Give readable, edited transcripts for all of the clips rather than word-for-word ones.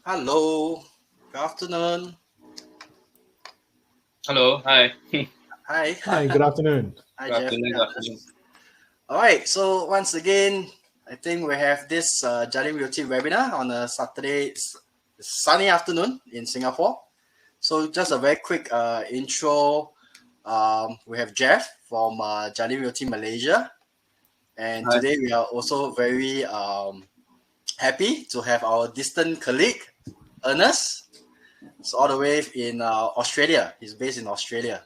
Hello, good afternoon. Hello, hi. Hi. Hi, good afternoon. Hi, Good Jeff. afternoon, Yeah. good afternoon. All right, so once again, I think we have this Jali Realty webinar on a Saturday sunny afternoon in Singapore. So just a very quick intro. We have Jeff from Jali Realty Malaysia. And Hi. today we are also very happy to have our distant colleague, Ernest. It's all the way in Australia. He's based in Australia.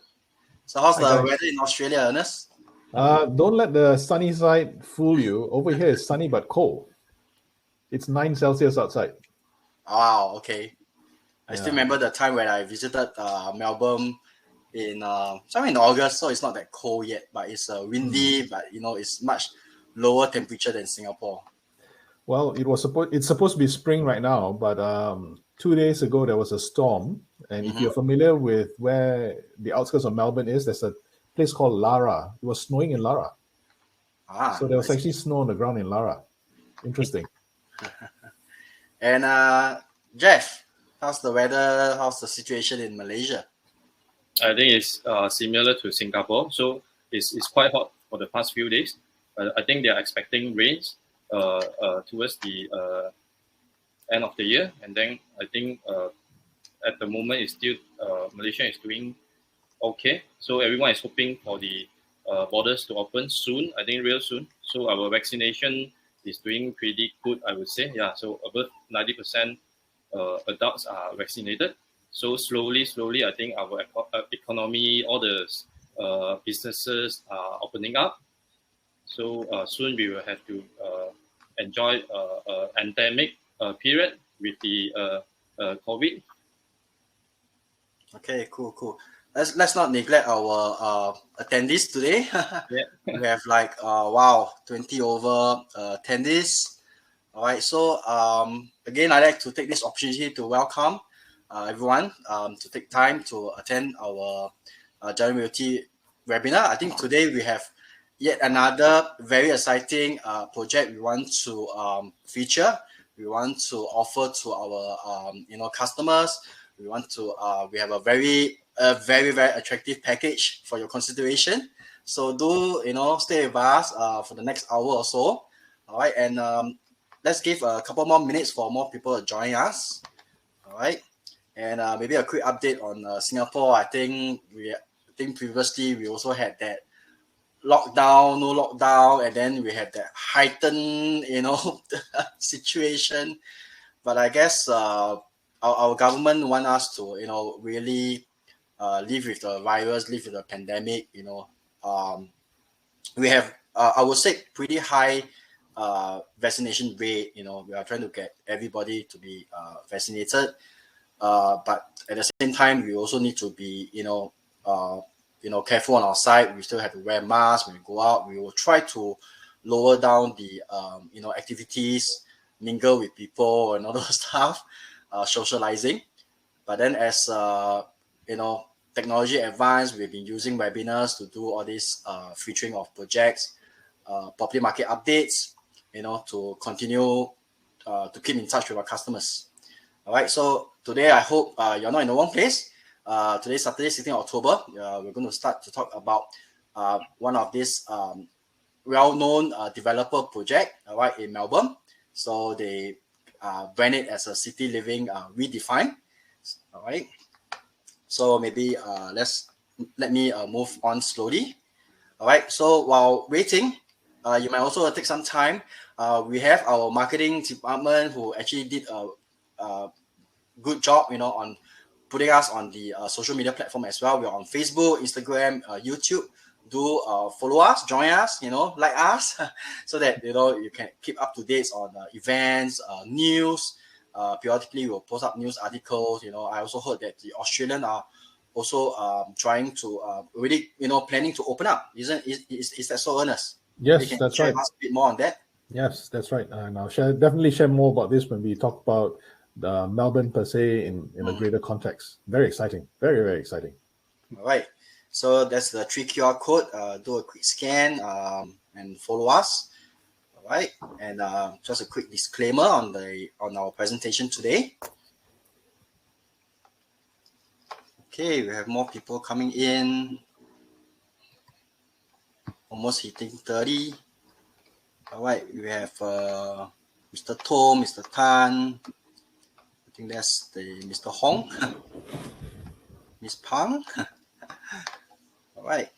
So how's Hi, the guys. weather in Australia, Ernest? Don't let the sunny side fool you. Over here it's sunny but cold. It's 9 Celsius outside. Wow, okay. I still Yeah. remember the time when I visited Melbourne in somewhere in August, so it's not that cold yet, but it's windy, but it's much lower temperature than Singapore. Well, it's supposed to be spring right now, but 2 days ago there was a storm. And if Mhm. you're familiar with where the outskirts of Melbourne is, there's a place called Lara. It was snowing in Lara. So there I was see. actually snow on the ground in Lara. Interesting. And Jeff, how's the weather? How's the situation in Malaysia? I think it's similar to Singapore, so it's quite hot for the past few days. I think they are expecting rains towards the end of the year, and then I think at the moment it's still Malaysia is doing okay. So everyone is hoping for the borders to open soon. I think real soon. So our vaccination is doing pretty good, I would say. Yeah, so above 90% adults are vaccinated. So slowly, I think our economy, all the businesses are opening up. So soon we will have to enjoy endemic period with the COVID. Okay, cool. Let's not neglect our attendees today. Yeah. We have like 20 over attendees. All right, so again, I'd like to take this opportunity to welcome everyone to take time to attend our General Realty webinar. I think today we have yet another very exciting project we want to feature. We want to offer to our customers. We have a very attractive package for your consideration. So do stay with us for the next hour or so. All right, and let's give a couple more minutes for more people to join us. All right, and maybe a quick update on Singapore. I think previously we also had that lockdown, no lockdown, and then we had that heightened, situation. But I guess our government want us to, really live with the virus, live with the pandemic. We have, I would say, pretty high vaccination rate. We are trying to get everybody to be vaccinated, but at the same time, we also need to be, careful on our side. We still have to wear masks when we go out. We will try to lower down the, activities, mingle with people, and all those stuff, socializing. But then, as technology advanced, we've been using webinars to do all this featuring of projects, property market updates, to continue to keep in touch with our customers. All right. So today, I hope you're not in the wrong place. Today, Saturday, 16th October, we're going to start to talk about one of these well-known developer project, all right, in Melbourne. So they brand it as a city living Redefined. All right. So maybe let me move on slowly. All right. So while waiting, you might also take some time. We have our marketing department who actually did a good job, on putting us on the social media platform as well. We're on Facebook, Instagram, YouTube. Do follow us, join us, like us, so that you can keep up to date on events, news. Periodically, we'll post up news articles. I also heard that the Australian are also trying to really, planning to open up. Is that so, Ernest? You Yes, can that's share right. with us a bit more on that. Yes, that's right. And I'll definitely share more about this when we talk about the Melbourne per se in a greater context. Very exciting. Very, very exciting. All right. So that's the 3 QR code. Do a quick scan and follow us. All right. And just a quick disclaimer on our presentation today. Okay, we have more people coming in. Almost hitting 30. All right, we have Mr. Tom, Mr. Tan. I think that's the Mr. Hong. Miss Pang. All right.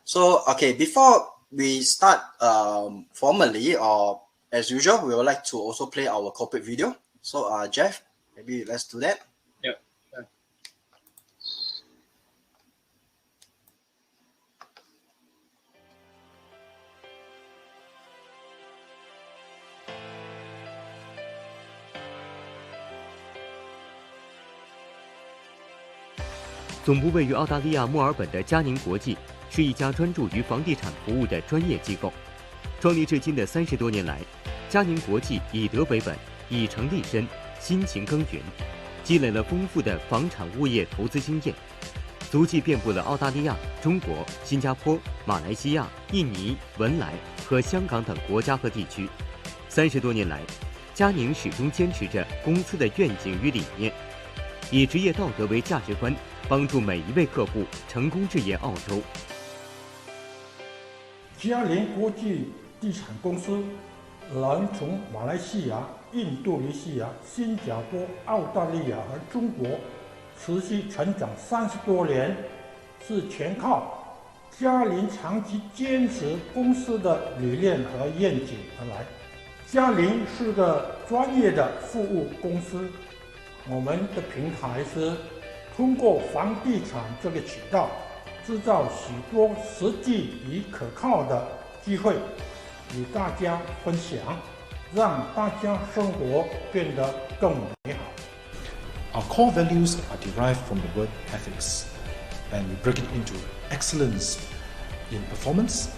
So, okay, before we start formally, or as usual, we would like to also play our corporate video. So, Jeff, maybe let's do that. Yeah. Sure. 总部位于澳大利亚墨尔本的佳宁国际是一家专注于房地产服务的专业机构。创立至今的30多年来，佳宁国际以德为本，以诚立身，辛勤耕耘，积累了丰富的房产物业投资经验，足迹遍布了澳大利亚、中国、新加坡、马来西亚、印尼、文莱和香港等国家和地区。30多年来，佳宁始终坚持着公司的愿景与理念，以职业道德为价值观，帮助每一位客户成功置业澳洲。佳宁国际地产公司能从马来西亚、印度尼西亚、新加坡、澳大利亚和中国持续成长30多年，是全靠佳宁长期坚持公司的理念和愿景而来。佳宁是个专业的服务公司，我们的平台是通过房地产这个渠道，制造许多实际与可靠的机会，与大家分享，让大家生活变得更美好。 Our core values are derived from the word ethics, and we break it into excellence in performance,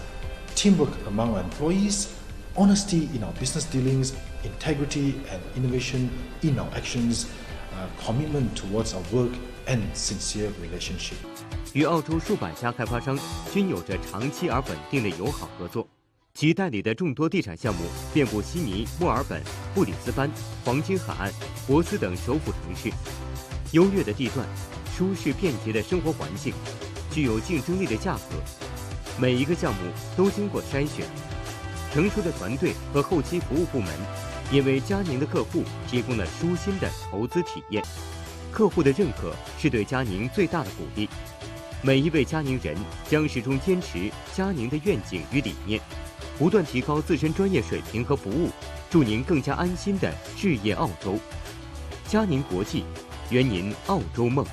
teamwork among our employees, honesty in our business dealings, integrity and innovation in our actions, commitment towards our work, and sincere relationship. 与澳洲数百家开发商均有着长期而稳定的友好合作，其代理的众多地产项目遍布悉尼、墨尔本、布里斯班、黄金海岸、珀斯等首府城市。优越的地段，舒适便捷的生活环境，具有竞争力的价格，每一个项目都经过筛选。成熟的团队和后期服务部门，也为佳宁的客户提供了舒心的投资体验。客户的认可是对佳宁最大的鼓励。每一位佳宁人将始终坚持佳宁的愿景与理念，不断提高自身专业水平和服务，助您更加安心的置业澳洲。佳宁国际，圆您澳洲梦。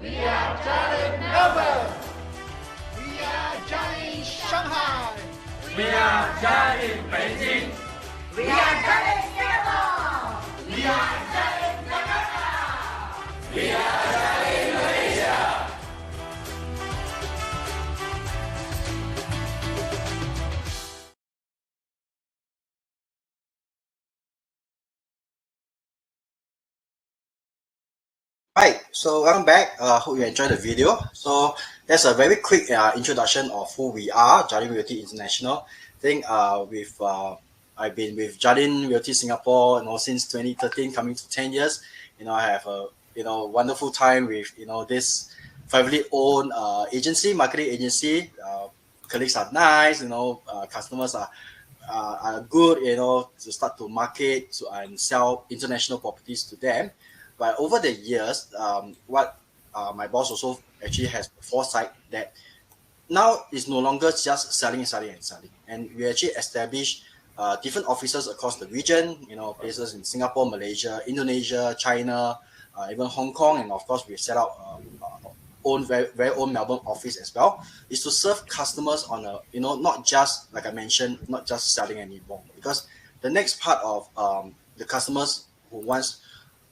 We are Jialing Melbourne. We are Jialing Shanghai. We are Jialing Beijing. We are Jialing Yarra. We are Jialing Jakarta. We are Jialing Malaysia. Right, so welcome back. Hope you enjoyed the video. So that's a very quick introduction of who we are, Jardine Realty International. I think I've been with Jardine Realty Singapore, since 2013, coming to 10 years. I have a wonderful time with this privately owned marketing agency. Colleagues are nice, customers are good, to start to market and sell international properties to them. But over the years, what my boss also actually has foresight that now it's no longer just selling, and we actually established different offices across the region. Places in Singapore, Malaysia, Indonesia, China, even Hong Kong, and of course we set up own very own Melbourne office as well. Is to serve customers on a not just like I mentioned, not just selling anymore, because the next part of the customers who wants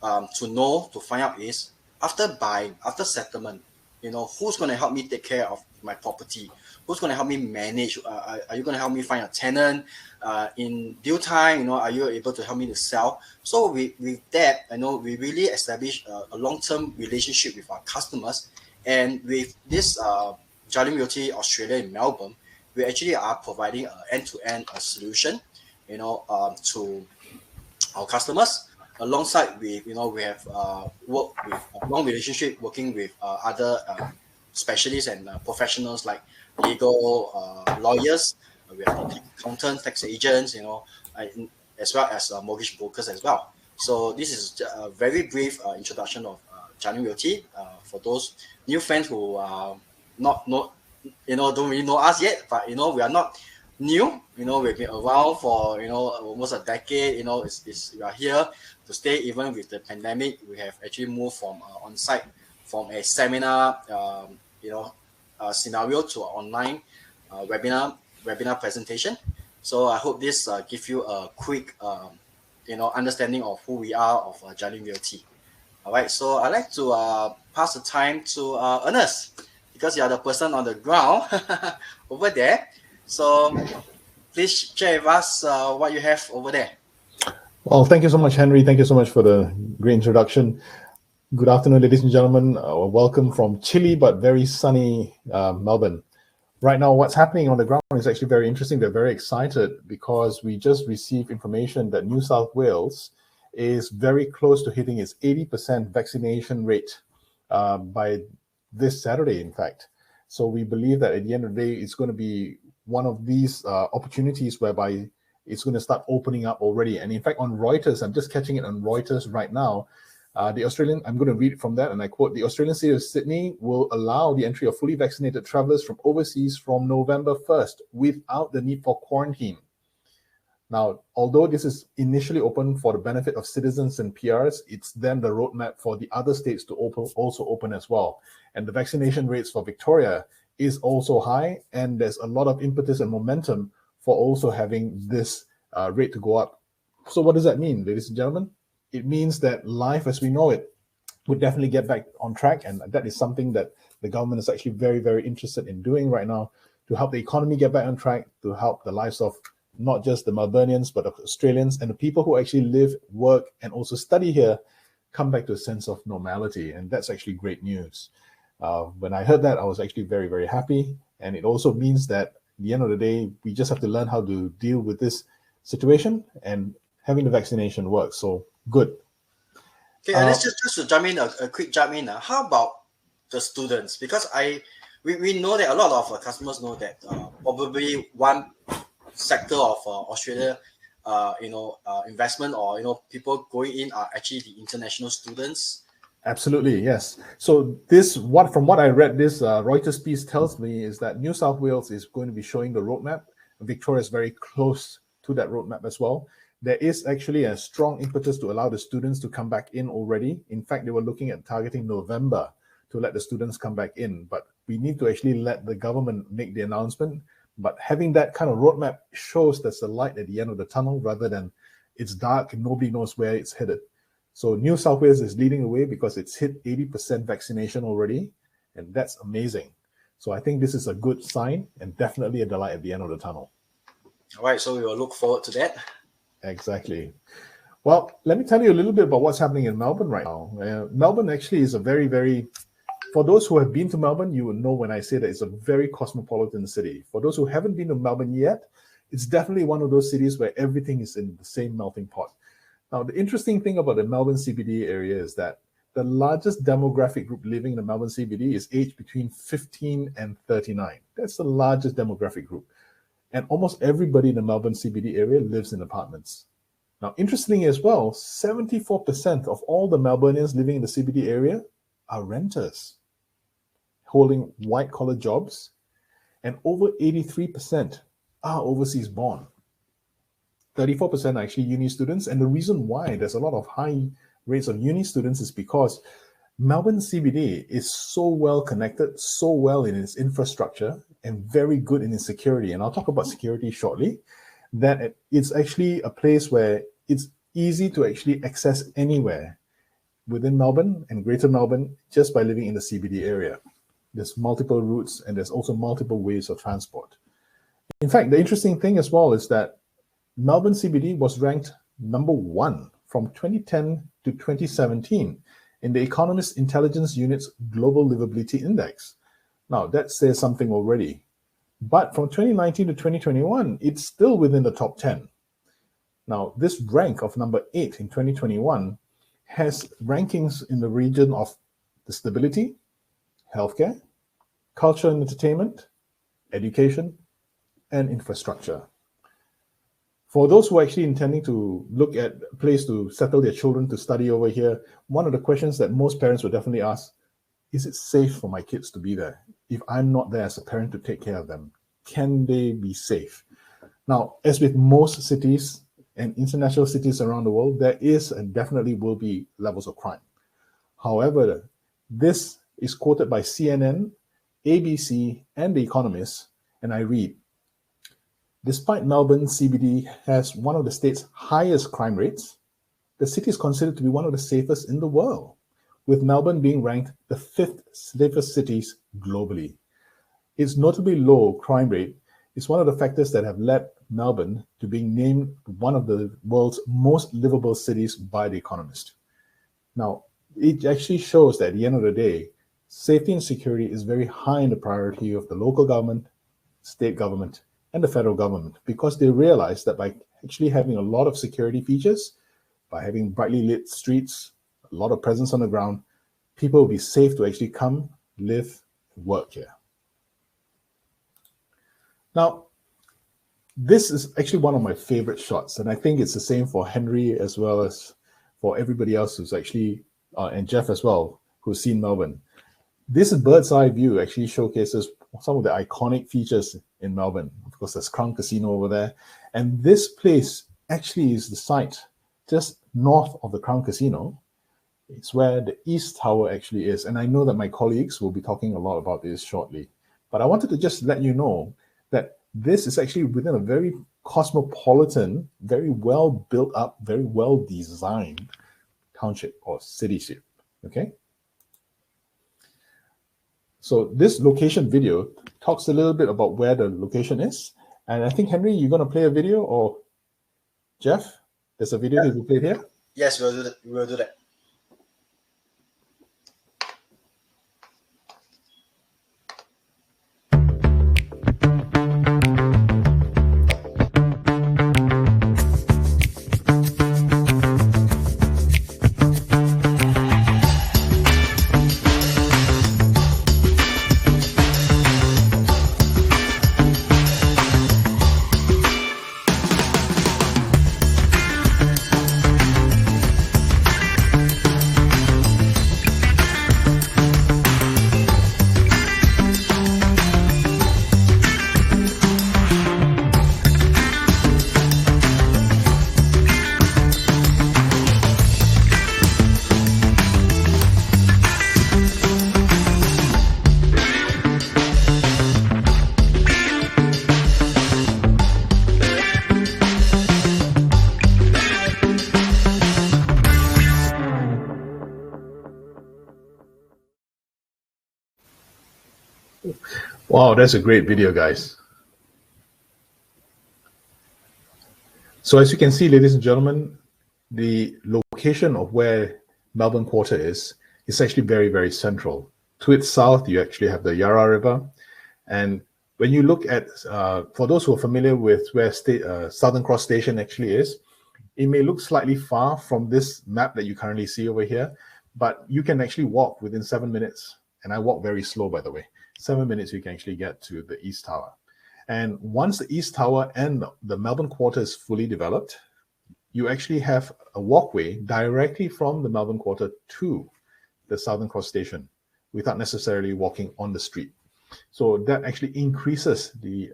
to find out is after buying, after settlement, who's going to help me take care of my property? Who's going to help me manage? Are you going to help me find a tenant in due time? Are you able to help me to sell? So with that, we really establish a long-term relationship with our customers. And with this Jardine Realty Australia in Melbourne, we actually are providing an end-to-end solution, to our customers. alongside with, we have worked with a long relationship working with other specialists and professionals like legal lawyers. We have the accountants, tax agents, as well as mortgage brokers as well. So this is a very brief introduction of Jialing Realty for those new friends who don't really know us yet, but we are not new. We've been around for almost a decade. We are here to stay. Even with the pandemic, we have actually moved from on-site, from a seminar scenario to an online webinar presentation. So I hope this gives you a quick understanding of who we are of Jialing Realty. All right, so I'd like to pass the time to Ernest, because you are the person on the ground over there. So please share with us what you have over there. Well, thank you so much, Henry. Thank you so much for the great introduction. Good afternoon, ladies and gentlemen. Welcome from chilly but very sunny Melbourne. Right now, what's happening on the ground is actually very interesting. They're very excited because we just received information that New South Wales is very close to hitting its 80% vaccination rate by this Saturday, in fact. So we believe that at the end of the day, it's going to be one of these opportunities whereby it's going to start opening up already. And in fact, on Reuters, I'm just catching it on Reuters right now, I'm going to read from that, and I quote, the Australian city of Sydney will allow the entry of fully vaccinated travellers from overseas from November 1st without the need for quarantine. Now, although this is initially open for the benefit of citizens and PRs, it's then the roadmap for the other states to also open as well. And the vaccination rates for Victoria is also high, and there's a lot of impetus and momentum for also having this rate to go up. So what does that mean, ladies and gentlemen? It means that life as we know it would definitely get back on track, and that is something that the government is actually very, very interested in doing right now to help the economy get back on track, to help the lives of not just the Melburnians, but of Australians and the people who actually live, work, and also study here come back to a sense of normality. And that's actually great news. When I heard that, I was actually very, very happy. And it also means that at the end of the day, we just have to learn how to deal with this situation, and having the vaccination works. So good. Okay, let's just to jump in, a quick jump in. How about the students? Because we know that a lot of customers know that probably one sector of Australia, investment or people going in are actually the international students. Absolutely, yes. So from what I read, this Reuters piece tells me is that New South Wales is going to be showing the roadmap. Victoria is very close to that roadmap as well. There is actually a strong impetus to allow the students to come back in already. In fact, they were looking at targeting November to let the students come back in. But we need to actually let the government make the announcement. But having that kind of roadmap shows there's a light at the end of the tunnel rather than it's dark and nobody knows where it's headed. So New South Wales is leading the way because it's hit 80% vaccination already, and that's amazing. So I think this is a good sign and definitely a delight at the end of the tunnel. All right, so we will look forward to that. Exactly. Well, let me tell you a little bit about what's happening in Melbourne right now. Melbourne actually is a very, very, for those who have been to Melbourne, you will know when I say that it's a very cosmopolitan city. For those who haven't been to Melbourne yet, it's definitely one of those cities where everything is in the same melting pot. Now, the interesting thing about the Melbourne CBD area is that the largest demographic group living in the Melbourne CBD is aged between 15 and 39. That's the largest demographic group. And almost everybody in the Melbourne CBD area lives in apartments. Now, interestingly as well, 74% of all the Melburnians living in the CBD area are renters, holding white-collar jobs, and over 83% are overseas born. 34% are actually uni students, and the reason why there's a lot of high rates of uni students is because Melbourne CBD is so well connected, so well in its infrastructure, and very good in its security. And I'll talk about security shortly, that it's actually a place where it's easy to actually access anywhere within Melbourne and Greater Melbourne just by living in the CBD area. There's multiple routes and there's also multiple ways of transport. In fact, the interesting thing as well is that Melbourne CBD was ranked number 1 from 2010 to 2017 in the Economist Intelligence Unit's Global Livability Index. Now, that says something already. But from 2019 to 2021, it's still within the top 10. Now, this rank of number 8 in 2021 has rankings in the region of the stability, healthcare, culture and entertainment, education, and infrastructure. For those who are actually intending to look at a place to settle their children to study over here, one of the questions that most parents would definitely ask, is it safe for my kids to be there? If I'm not there as a parent to take care of them, can they be safe? Now, as with most cities and international cities around the world, there is and definitely will be levels of crime. However, this is quoted by CNN, ABC, and The Economist, and I read, despite Melbourne CBD has one of the state's highest crime rates, the city is considered to be one of the safest in the world, with Melbourne being ranked the 5th safest cities globally. Its notably low crime rate is one of the factors that have led Melbourne to being named one of the world's most livable cities by The Economist. Now, it actually shows that at the end of the day, safety and security is very high in the priority of the local government, state government, and the federal government, because they realize that by actually having a lot of security features, by having brightly lit streets, a lot of presence on the ground, people will be safe to actually come, live, and work here. Now, this is actually one of my favorite shots, and I think it's the same for Henry as well as for everybody else who's actually, and Jeff as well, who's seen Melbourne. This bird's eye view actually showcases some of the iconic features in Melbourne. Of course, there's Crown Casino over there, and this place actually is the site just north of the Crown Casino. It's where the East Tower actually is, and I know that my colleagues will be talking a lot about this shortly. But I wanted to just let you know that this is actually within a very cosmopolitan, very well built up, very well designed township or city-ship, okay? So this location video talks a little bit about where the location is. And I think, Henry, you're going to play a video, or Jeff, there's a video to be played here? Yes, we'll do that. We'll do that. Wow, that's a great video, guys. So as you can see, ladies and gentlemen, the location of where Melbourne Quarter is actually very, very central. To its south, you actually have the Yarra River. And when you look at, for those who are familiar with where Southern Cross Station actually is, it may look slightly far from this map that you currently see over here, but you can actually walk within 7 minutes. And I walk very slow, by the way. 7 minutes, you can actually get to the East Tower. And once the East Tower and the Melbourne Quarter is fully developed, you actually have a walkway directly from the Melbourne Quarter to the Southern Cross Station without necessarily walking on the street. So that actually increases the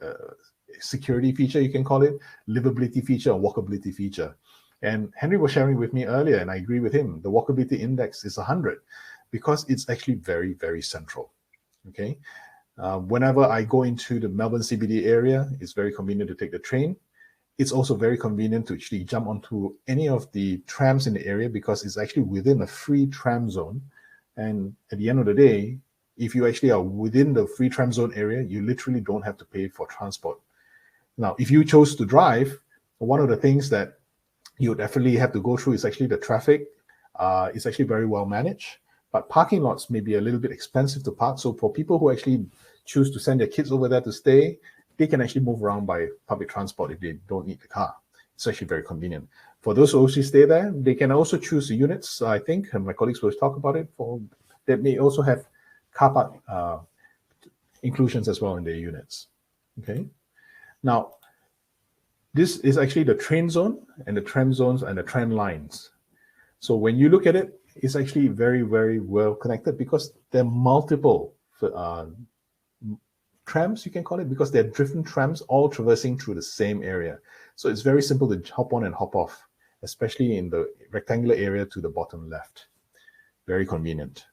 security feature, you can call it, livability feature, or walkability feature. And Henry was sharing with me earlier, and I agree with him, the walkability index is 100 because it's actually very, very central. Okay, whenever I go into the Melbourne CBD area, it's very convenient to take the train. It's also very convenient to actually jump onto any of the trams in the area because it's actually within a free tram zone. And at the end of the day, if you actually are within the free tram zone area, you literally don't have to pay for transport. Now, if you chose to drive, one of the things that you definitely have to go through is actually the traffic. It's actually very well managed. But parking lots may be a little bit expensive to park. So for people who actually choose to send their kids over there to stay, they can actually move around by public transport if they don't need the car. It's actually very convenient. For those who actually stay there, they can also choose the units, I think, and my colleagues will talk about it. They may also have car park inclusions as well in their units. Okay. Now, this is actually the train zone and the tram zones and the tram lines. So when you look at it, it's actually very, very well connected because there are multiple trams, you can call it, because there are different trams all traversing through the same area. So it's very simple to hop on and hop off, especially in the rectangular area to the bottom left. Very convenient.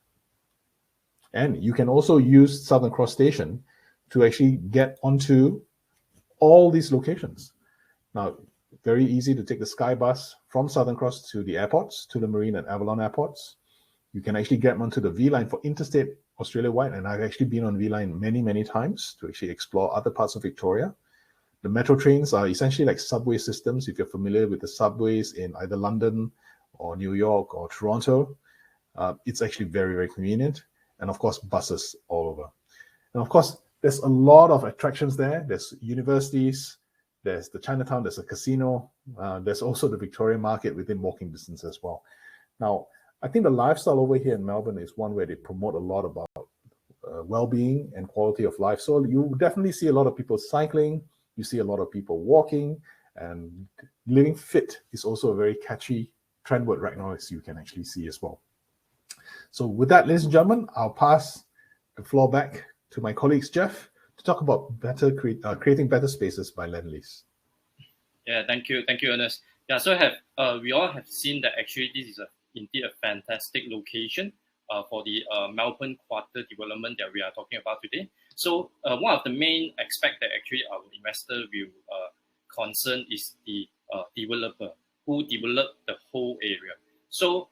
And you can also use Southern Cross Station to actually get onto all these locations. Now, very easy to take the Sky Bus from Southern Cross to the airports, to the Marine and Avalon airports. You can actually get onto the V line for interstate Australia-wide, and I've actually been on V line many, many times to actually explore other parts of Victoria. The metro trains are essentially like subway systems. If you're familiar with the subways in either London or New York or Toronto, it's actually very, very convenient. And of course, buses all over. And of course, there's a lot of attractions there. There's universities, there's the Chinatown, there's a casino, there's also the Victoria Market within walking distance as well. Now, I think the lifestyle over here in Melbourne is one where they promote a lot about well-being and quality of life. So you definitely see a lot of people cycling, you see a lot of people walking, and living fit is also a very catchy trend word right now, as you can actually see as well. So with that, ladies and gentlemen, I'll pass the floor back to my colleagues, Jeff, to talk about creating better spaces by Lendlease. Yeah, thank you, Ernest. Yeah, so we all have seen that actually this is indeed a fantastic location for the Melbourne Quarter development that we are talking about today. So one of the main aspects that actually our investor will concern is the developer who developed the whole area. So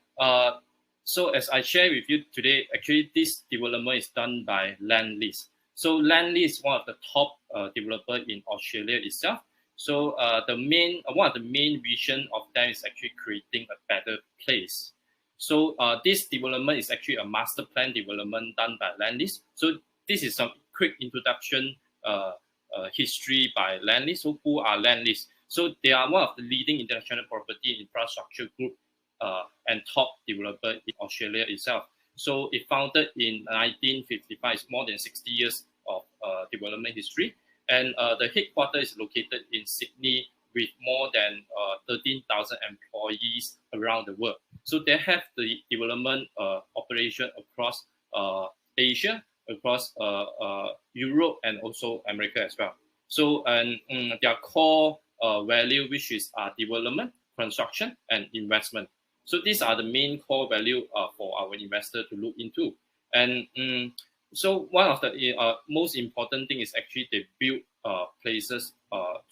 so as I share with you today, actually this development is done by Lendlease. So Lendlease is one of the top developer in Australia itself. So one of the main vision of them is actually creating a better place. So this development is actually a master plan development done by Lendlease. So this is some quick introduction history by Lendlease. So who are Lendlease? So they are one of the leading international property infrastructure group and top developer in Australia itself. So it founded in 1955, it's more than 60 years of development history. And the headquarters is located in Sydney with more than 13,000 employees around the world. So they have the development operation across Asia, across Europe, and also America as well. So their core value, which is development, construction, and investment. So these are the main core value for our investor to look into. And so one of the most important thing is actually they build places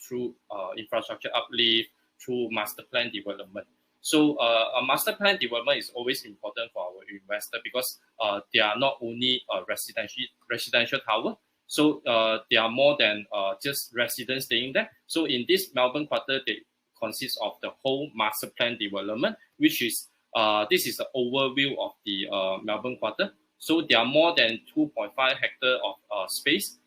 through infrastructure uplift, through master plan development. So a master plan development is always important for our investor because they are not only a residential tower. So they are more than just residents staying there. So in this Melbourne Quarter, they consist of the whole master plan development, which is this is the overview of the Melbourne Quarter. So there are more than 2.5 hectares of space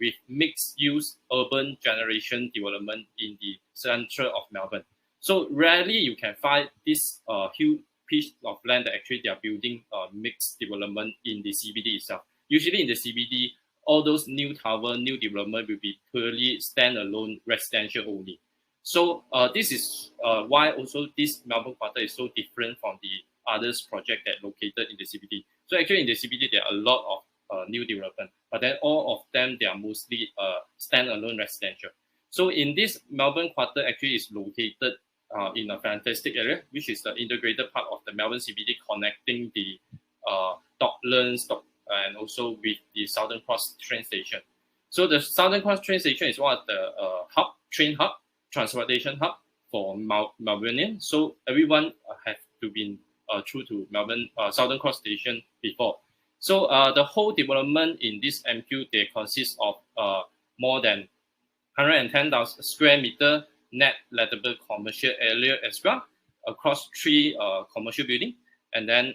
with mixed-use urban generation development in the centre of Melbourne. So rarely you can find this huge piece of land that actually they are building mixed development in the CBD itself. Usually in the CBD, all those new tower, new development will be purely standalone residential only. So this is why also this Melbourne Quarter is so different from the others project that located in the CBD. So actually in the CBD, there are a lot of new development, but then all of them, they are mostly standalone residential. So in this Melbourne Quarter actually is located in a fantastic area, which is the integrated part of the Melbourne CBD connecting the Docklands and also with the Southern Cross train station. So the Southern Cross train station is one of the train hub, transportation hub for Melbournians. So everyone have to be through to Melbourne Southern Cross station before. So the whole development in this MQ, they consist of more than 110,000 square meter net lettable commercial area as well across 3 commercial buildings, and then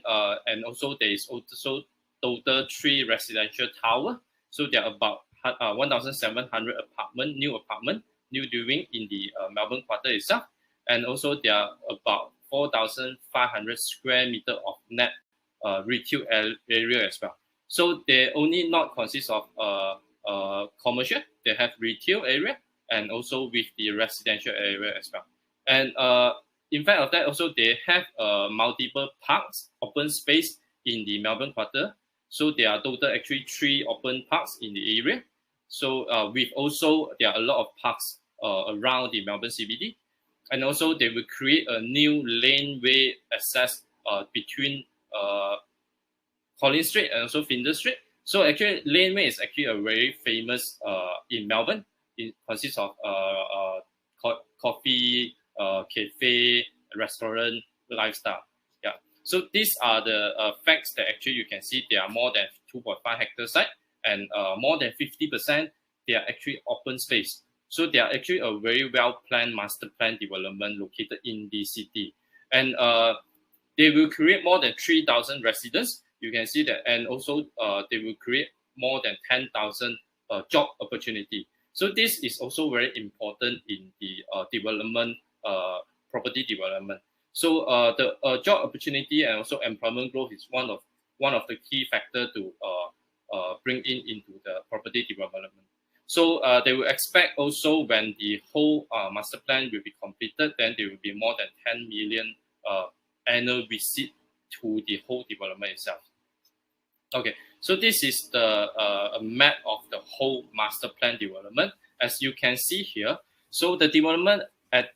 and also there is also total 3 residential tower. So there are about 1,700 new apartment new doing in the Melbourne quarter itself. And also there are about 4,500 square meter of net retail area as well. So they only not consist of commercial, they have retail area and also with the residential area as well. And in fact of that, also they have multiple parks, open space in the Melbourne quarter. So there are total actually 3 open parks in the area. So with also there are a lot of parks around the Melbourne CBD. And also they will create a new laneway access between Collins Street and also Flinders Street. So actually laneway is actually a very famous in Melbourne. It consists of coffee, cafe, restaurant, lifestyle. Yeah. So these are the facts that actually you can see there are more than 2.5 hectare site and more than 50% they are actually open space. So they are actually a very well planned master plan development located in the city. And they will create more than 3,000 residents. You can see that. And also they will create more than 10,000 job opportunity. So this is also very important in the development, property development. So the job opportunity and also employment growth is one of the key factors to bring into the property development. So they will expect also when the whole master plan will be completed, then there will be more than 10 million annual visit to the whole development itself. Okay, so this is the map of the whole master plan development. As you can see here, so the development at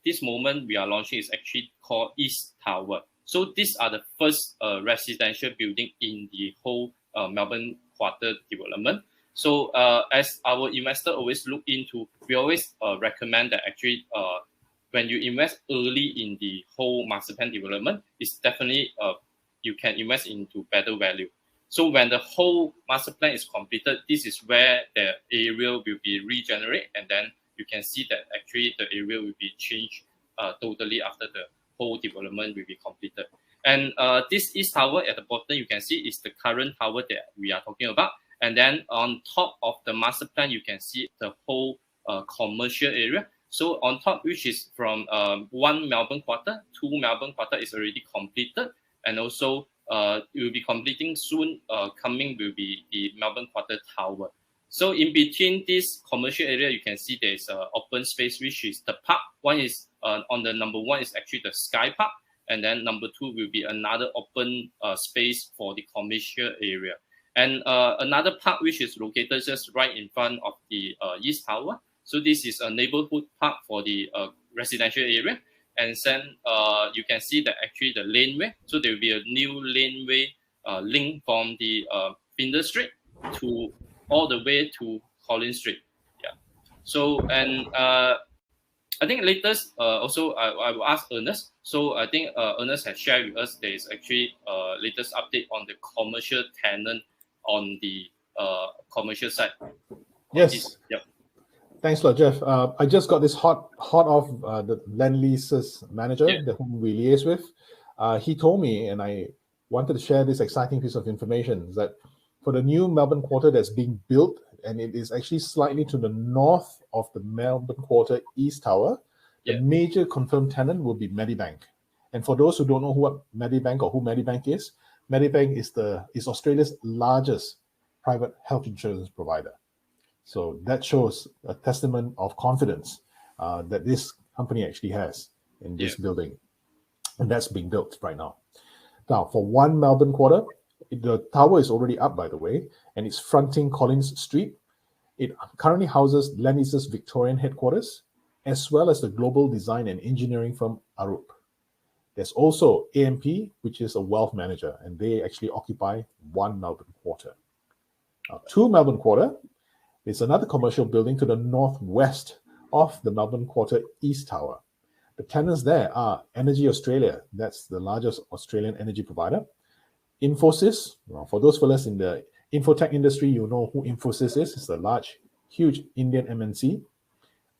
this moment we are launching is actually called East Tower. So these are the first residential building in the whole Melbourne quarter development. So as our investor always look into, we always recommend that actually when you invest early in the whole master plan development, it's definitely you can invest into better value. So when the whole master plan is completed, this is where the area will be regenerated, and then you can see that actually the area will be changed totally after the whole development will be completed. And this East Tower at the bottom, you can see is the current tower that we are talking about. And then on top of the master plan, you can see the whole commercial area. So on top, which is from 1 Melbourne quarter, 2 Melbourne quarter is already completed. And also it will be completing soon, coming will be the Melbourne quarter tower. So in between this commercial area, you can see there's an open space, which is the park. One is on the number 1 is actually the Sky Park. And then number 2 will be another open space for the commercial area. And another park which is located just right in front of the East Tower. So this is a neighborhood park for the residential area. And then you can see that actually the laneway. So there will be a new laneway link from the Flinders Street to all the way to Collins Street. Yeah. So and I think latest also I will ask Ernest. So I think Ernest has shared with us there is actually latest update on the commercial tenant on the commercial side. Yes. Yep. Thanks a lot, Jeff. I just got this hot off the Lendlease's manager, whom we liaise with. He told me, and I wanted to share this exciting piece of information, that for the new Melbourne quarter that's being built, and it is actually slightly to the north of the Melbourne quarter East Tower, the major confirmed tenant will be Medibank. And for those who don't know what Medibank or who Medibank is is Australia's largest private health insurance provider. So that shows a testament of confidence that this company actually has in this building. And that's being built right now. Now, for 1 Melbourne quarter, the tower is already up, by the way, and it's fronting Collins Street. It currently houses Lendlease's Victorian headquarters, as well as the global design and engineering firm Arup. There's also AMP, which is a wealth manager, and they actually occupy 1 Melbourne quarter. Now, 2 Melbourne quarter is another commercial building to the northwest of the Melbourne quarter East Tower. The tenants there are Energy Australia, that's the largest Australian energy provider. Infosys, well, for those fellas in the infotech industry, you know who Infosys is. It's a large, huge Indian MNC.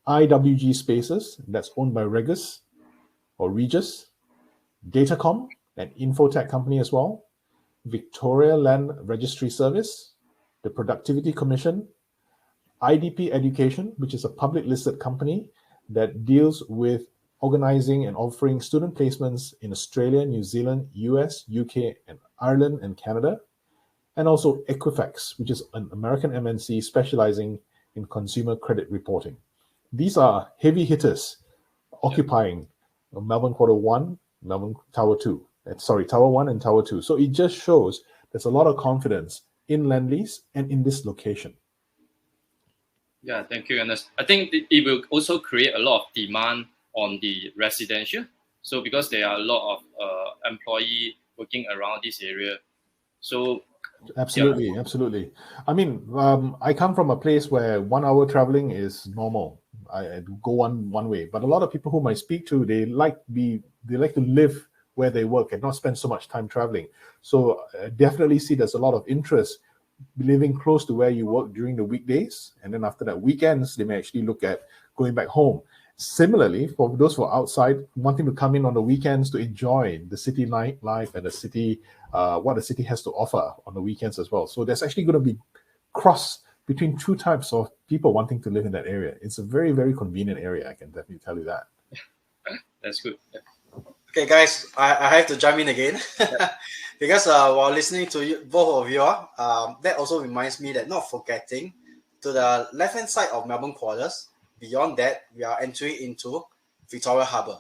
IWG Spaces, that's owned by Regis or Regis. Datacom, an infotech company as well. Victoria Land Registry Service, the Productivity Commission, IDP Education, which is a public listed company that deals with organizing and offering student placements in Australia, New Zealand, US, UK, and Ireland and Canada. And also Equifax, which is an American MNC specializing in consumer credit reporting. These are heavy hitters occupying Melbourne Quarter 1, Melbourne Tower 2. Tower 1 and Tower 2. So it just shows there's a lot of confidence in Lendlease and in this location. Yeah, thank you, Ernest. I think it will also create a lot of demand on the residential. So because there are a lot of employee working around this area. So absolutely. I mean, I come from a place where 1 hour traveling is normal. I go one way, but a lot of people whom I speak to, they like to live where they work and not spend so much time traveling. So definitely see there's a lot of interest living close to where you work during the weekdays, and then after that weekends they may actually look at going back home. Similarly, for those who are outside wanting to come in on the weekends to enjoy the city nightlife and the city, what the city has to offer on the weekends as well. So there's actually going to be cross between two types of people wanting to live in that area. It's a very, very convenient area. I can definitely tell you that. That's good. Yeah. Okay, guys, I have to jump in again because while listening to you, both of you, that also reminds me that not forgetting to the left-hand side of Melbourne Quarters, beyond that, we are entering into Victoria Harbour.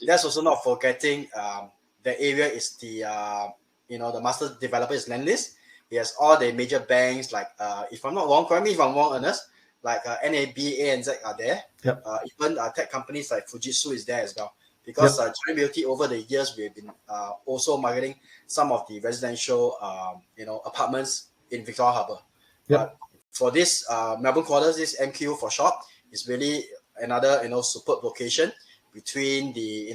That's also not forgetting the area is the master developer is Lendlease. He has all the major banks like, if I'm not wrong, correct me if I'm wrong, Ernest, like NAB, ANZ are there. Yep. Even tech companies like Fujitsu is there as well. Because Giant Beauty over the years, we've been also marketing some of the residential, apartments in Victoria Harbour. But for this Melbourne Quarters, this MQ for short, is really another superb location between the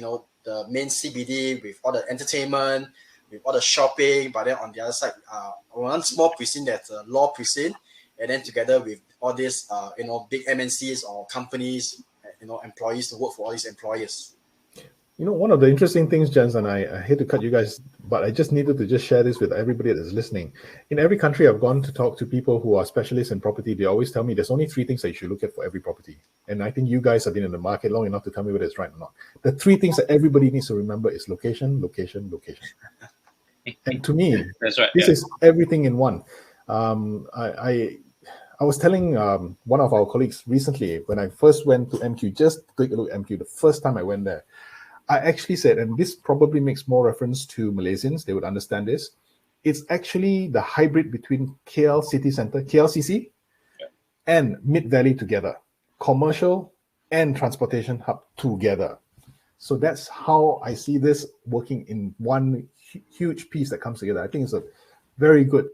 main CBD with all the entertainment, with all the shopping. But then on the other side, one small precinct that's a law precinct, and then together with all these big MNCs or companies, employees to work for all these employers. One of the interesting things, Jens, and I hate to cut you guys, but I just needed to just share this with everybody that's listening. In every country I've gone to talk to people who are specialists in property, they always tell me there's only three things that you should look at for every property. And I think you guys have been in the market long enough to tell me whether it's right or not. The three things that everybody needs to remember is location, location, location. And to me, that's right. This is everything in one. I was telling one of our colleagues recently, when I first went to MQ, just to take a look at MQ, the first time I went there, I actually said, and this probably makes more reference to Malaysians, they would understand this, it's actually the hybrid between KL City Centre, KLCC, and Mid-Valley together, commercial and transportation hub together. So that's how I see this working in one huge piece that comes together. I think it's a very good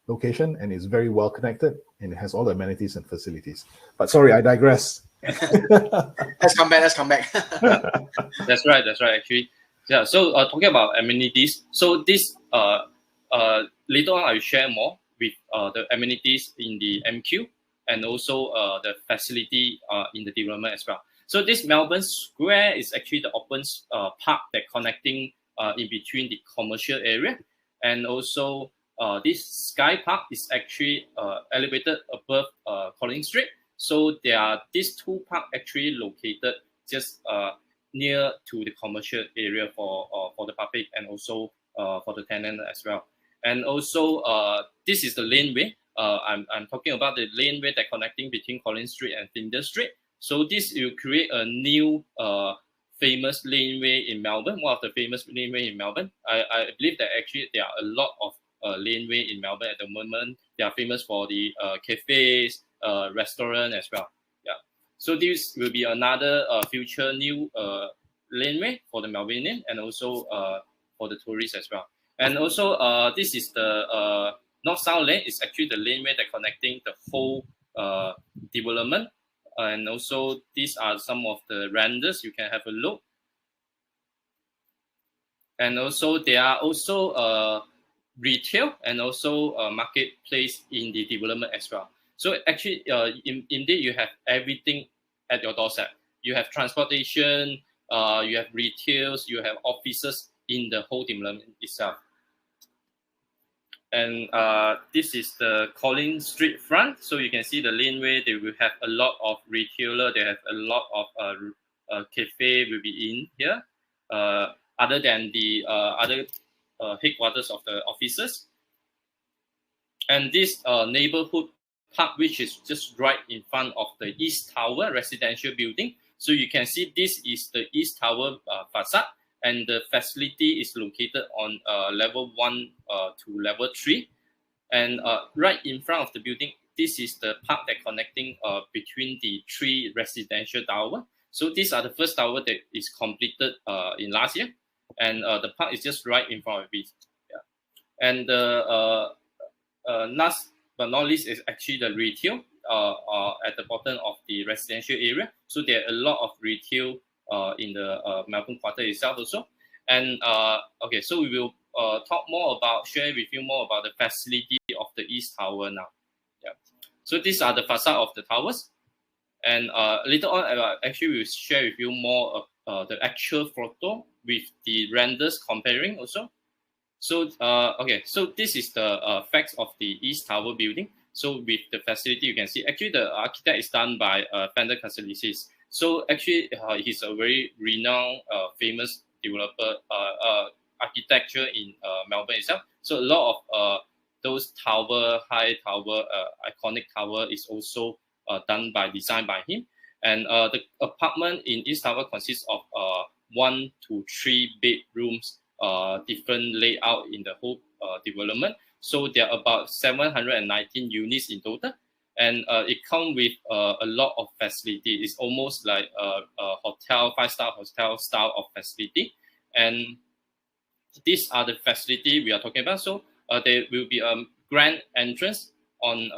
location, and it's very well connected, and it has all the amenities and facilities. But sorry, I digress. Let's come back. That's right, actually. Yeah, so talking about amenities, so this later on I will share more with the amenities in the MQ and also the facility in the development as well. So this Melbourne Square is actually the open park that connecting in between the commercial area, and also this Sky Park is actually elevated above Collins Street. So there are these two parks actually located just near to the commercial area for the public and also for the tenant as well. And also this is the laneway. I'm talking about the laneway that connecting between Collins Street and Flinders Street. So this will create a new famous laneway in Melbourne, one of the famous laneway in Melbourne. I believe that actually there are a lot of laneway in Melbourne at the moment. They are famous for the cafes, restaurant as well. Yeah. So this will be another future new laneway for the Melbournian and also for the tourists as well. And also this is the north-south lane. It's actually the laneway that connecting the whole development. And also these are some of the renders. You can have a look. And also there are also retail and also marketplace in the development as well. So actually, indeed, you have everything at your doorstep. You have transportation, you have retails, you have offices in the whole development itself. And this is the Collins Street front. So you can see the laneway. They will have a lot of retailer. They have a lot of cafe will be in here, other than the other headquarters of the officers. And this neighborhood park, which is just right in front of the East Tower residential building. So you can see this is the East Tower facade, and the facility is located on level 1 to level 3. And right in front of the building, this is the park that connecting between the 3 residential towers. So these are the first tower that is completed in last year, and the park is just right in front of it. Yeah. And last but not least is actually the retail at the bottom of the residential area. So there are a lot of retail in the Melbourne quarter itself also. And okay, so we will talk more about, share with you more about the facility of the East Tower now. Yeah. So these are the facade of the towers. And later on, actually we will share with you more of the actual photo with the renders comparing also. So, okay, so this is the facts of the East Tower building. So with the facility, you can see, actually the architect is done by Fender Casalicis. So actually, he's a very renowned, famous developer, architecture in Melbourne itself. So a lot of those tower, high tower, iconic tower is also designed by him. And the apartment in East Tower consists of 1 to 3 bedrooms, different layout in the whole development. So there are about 719 units in total, and it comes with a lot of facility. It's almost like a hotel, 5-star hotel style of facility. And these are the facility we are talking about. So there will be a grand entrance on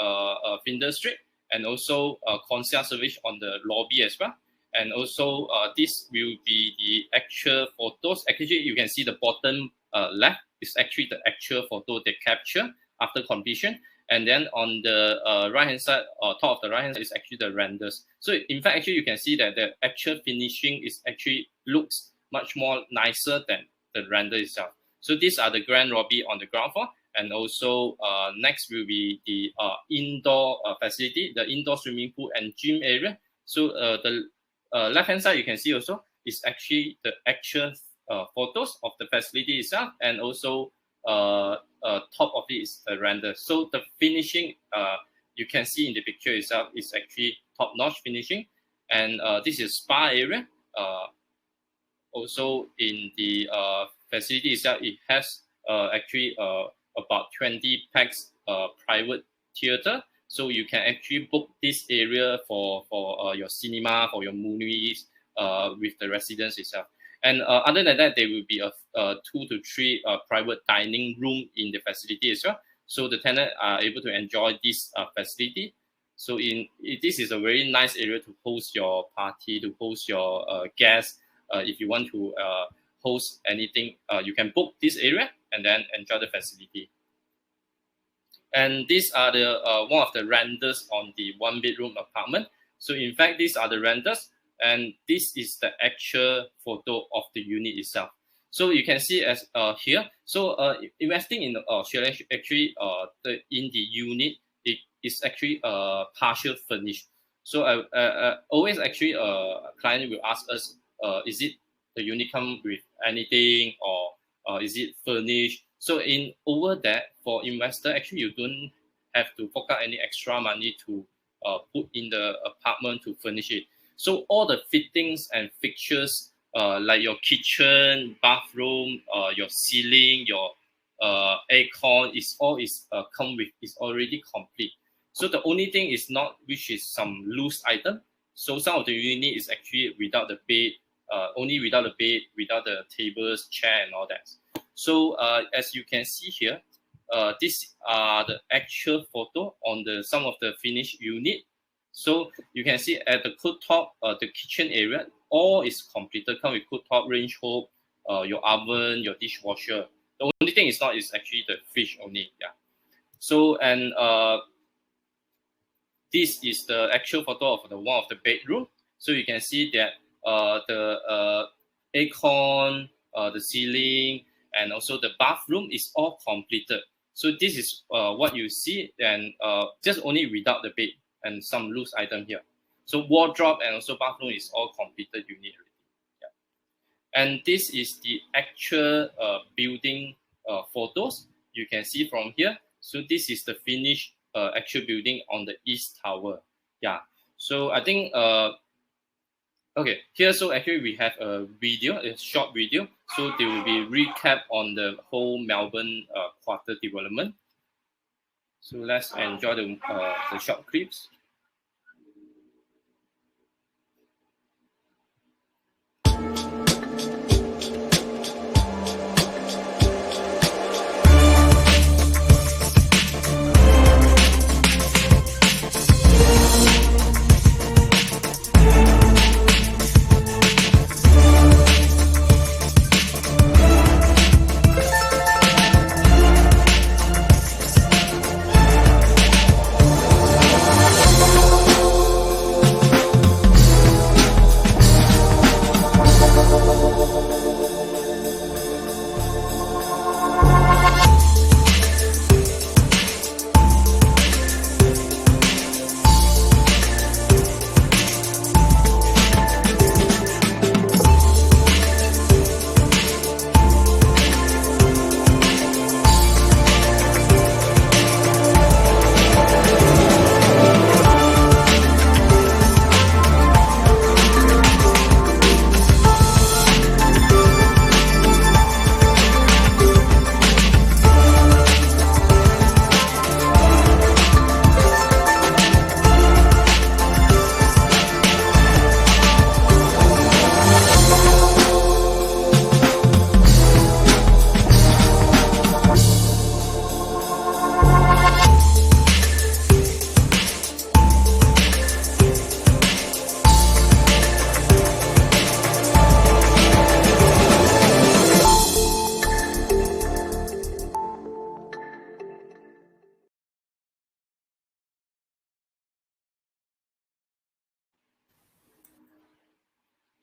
Flinders Street, and also concierge service on the lobby as well. And also this will be the actual photos. Actually, you can see the bottom left is actually the actual photo they capture after completion. And then on the right hand side, top of the right hand side is actually the renders. So in fact, actually you can see that the actual finishing is actually looks much more nicer than the render itself. So these are the grand lobby on the ground floor. And also next will be the indoor facility, the indoor swimming pool and gym area. So the left hand side you can see also is actually the actual photos of the facility itself, and also top of it is the render. So the finishing you can see in the picture itself is actually top-notch finishing. And this is spa area. Also in the facility itself, it has actually about 20 pax private theater. So you can actually book this area for your cinema, for your movies with the residence itself. And other than that, there will be a 2 to 3 private dining room in the facility as well. So the tenant are able to enjoy this facility. So this is a very nice area to host your party, to host your guests. If you want to host anything, you can book this area and then enjoy the facility. And these are the one of the renders on the 1-bedroom apartment. So in fact, these are the renders, and this is the actual photo of the unit itself. So you can see as here. So investing in Australia, actually, in the unit, it is actually partial furnished. So always actually client will ask us, is it the unit come with anything, or is it furnished? So in over that, for investor, actually you don't have to fork out any extra money to put in the apartment to furnish it. So all the fittings and fixtures, like your kitchen, bathroom, your ceiling, your aircon, is already complete. So the only thing is not, which is some loose item. So some of the unit is actually without the bed, only without the bed, without the tables, chair, and all that. So as you can see here, these are the actual photo on some of the finished unit. So you can see at the cooktop, the kitchen area, all is completed. Come with cooktop, range hob, your oven, your dishwasher. The only thing is not is actually the fridge only. Yeah. So and this is the actual photo of the one of the bedroom. So you can see that the aircon, the ceiling, and also the bathroom is all completed. So this is what you see, and just only without the bed and some loose item here. So wardrobe and also bathroom is all completed unit already. Yeah. And this is the actual building photos you can see from here. So this is the finished actual building on the East Tower. Yeah. So I think okay, here so actually we have a video, a short video. So there will be recap on the whole Melbourne quarter development. So let's enjoy the short clips.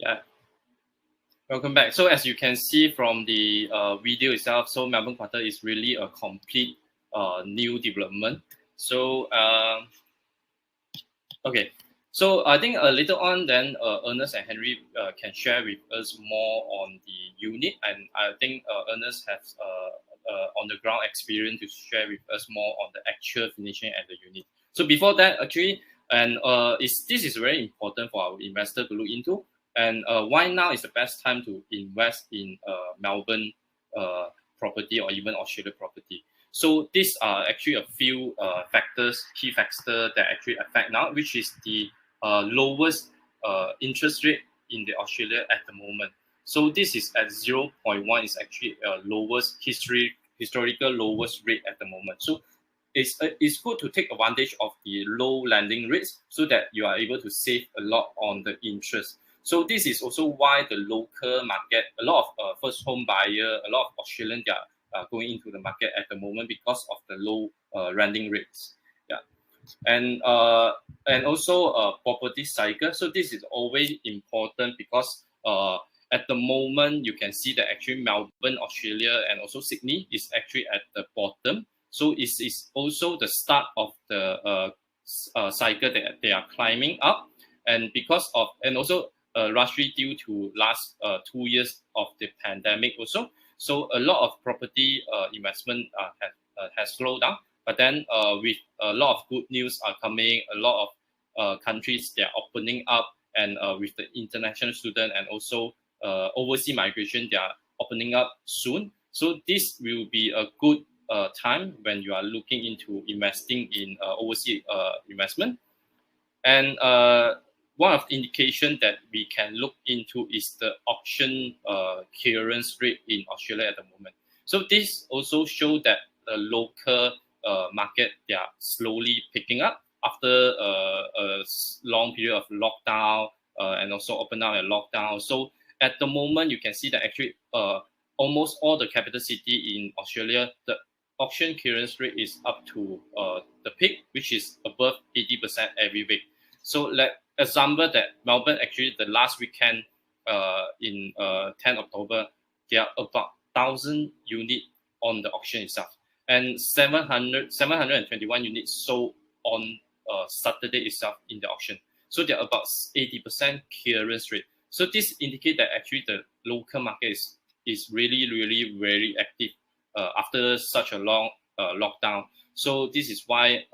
Yeah, welcome back. So as you can see from the video itself, so Melbourne Quarter is really a complete new development. So okay, so I think later on then Ernest and Henry can share with us more on the unit, and I think Ernest has on the ground experience to share with us more on the actual finishing at the unit. So before that, actually, and this is very important for our investor to look into. And why now is the best time to invest in Melbourne property or even Australia property? So these are actually a few key factors that actually affect now, which is the lowest interest rate in the Australia at the moment. So this is at 0.1, is actually lowest historical lowest rate at the moment. So it's good to take advantage of the low lending rates so that you are able to save a lot on the interest. So this is also why the local market, a lot of first home buyer, a lot of Australians, they are going into the market at the moment because of the low lending rates. Yeah, and also property cycle. So this is always important because at the moment you can see that actually Melbourne, Australia, and also Sydney is actually at the bottom. So it's also the start of the cycle that they are climbing up, and because of and also. Largely due to last 2 years of the pandemic also. So a lot of property investment has slowed down. But then with a lot of good news are coming, a lot of countries, they are opening up, and with the international student and also overseas migration, they are opening up soon. So this will be a good time when you are looking into investing in overseas investment. And one of the indications that we can look into is the auction clearance rate in Australia at the moment. So this also shows that the local market, they are slowly picking up after a long period of lockdown and also open down and lockdown. So at the moment, you can see that actually almost all the capital city in Australia, the auction clearance rate is up to the peak, which is above 80% every week. So example that Melbourne actually the last weekend in 10 October, there are about 1,000 units on the auction itself. and 721 units sold on Saturday itself in the auction. So they're about 80% clearance rate. So this indicates that actually the local market is really, really very active after such a long lockdown. So this is why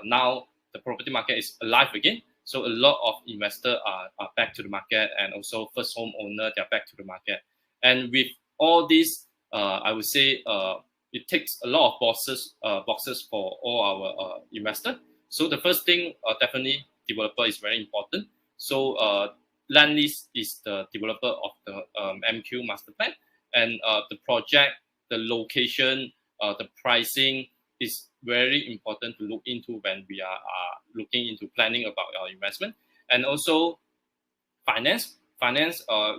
now the property market is alive again. So a lot of investors are back to the market, and also first home owner, they're back to the market. And with all this, I would say it takes a lot of boxes for all our investors. So the first thing, definitely developer is very important. So Lendlease is the developer of the MQ master plan, and the project, the location, the pricing is very important to look into when we are looking into planning about our investment. And also finance,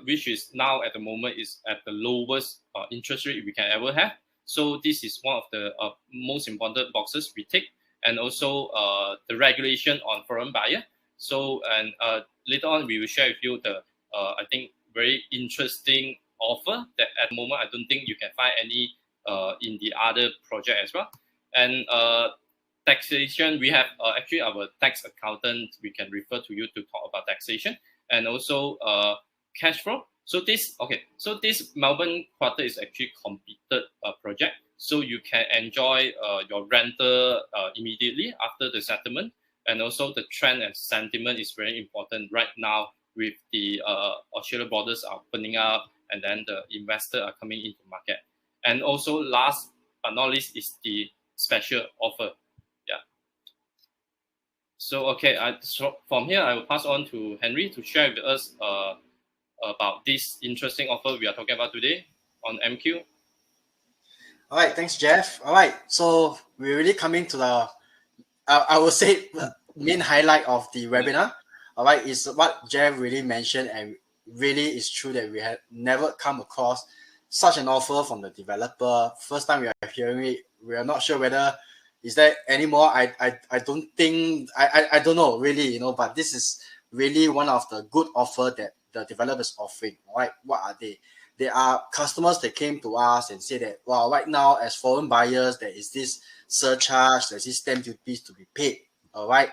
which is now at the moment is at the lowest interest rate we can ever have. So this is one of the most important boxes we take. And also the regulation on foreign buyer. So, and later on we will share with you the I think very interesting offer that at the moment I don't think you can find any in the other project as well. And taxation, we have actually our tax accountant, we can refer to you to talk about taxation, and also cash flow. So this Melbourne quarter is actually completed project. So you can enjoy your rental immediately after the settlement. And also the trend and sentiment is very important right now with the Australia borders are opening up, and then the investors are coming into the market. And also last but not least is the special offer. Yeah. So okay, so from here I will pass on to Henry to share with us about this interesting offer we are talking about today on MQ. All right, thanks, Jeff. All right, so we're really coming to the, I would say, main highlight of the webinar. All right, is what Jeff really mentioned, and really is true that we have never come across such an offer from the developer. First time we are hearing it, we are not sure whether is there any more. I don't think, I don't know really, but this is really one of the good offer that the developer is offering. All right, what are they? There are customers that came to us and say that, well, right now as foreign buyers, there is this surcharge, there's this stamp duties to be paid. All right.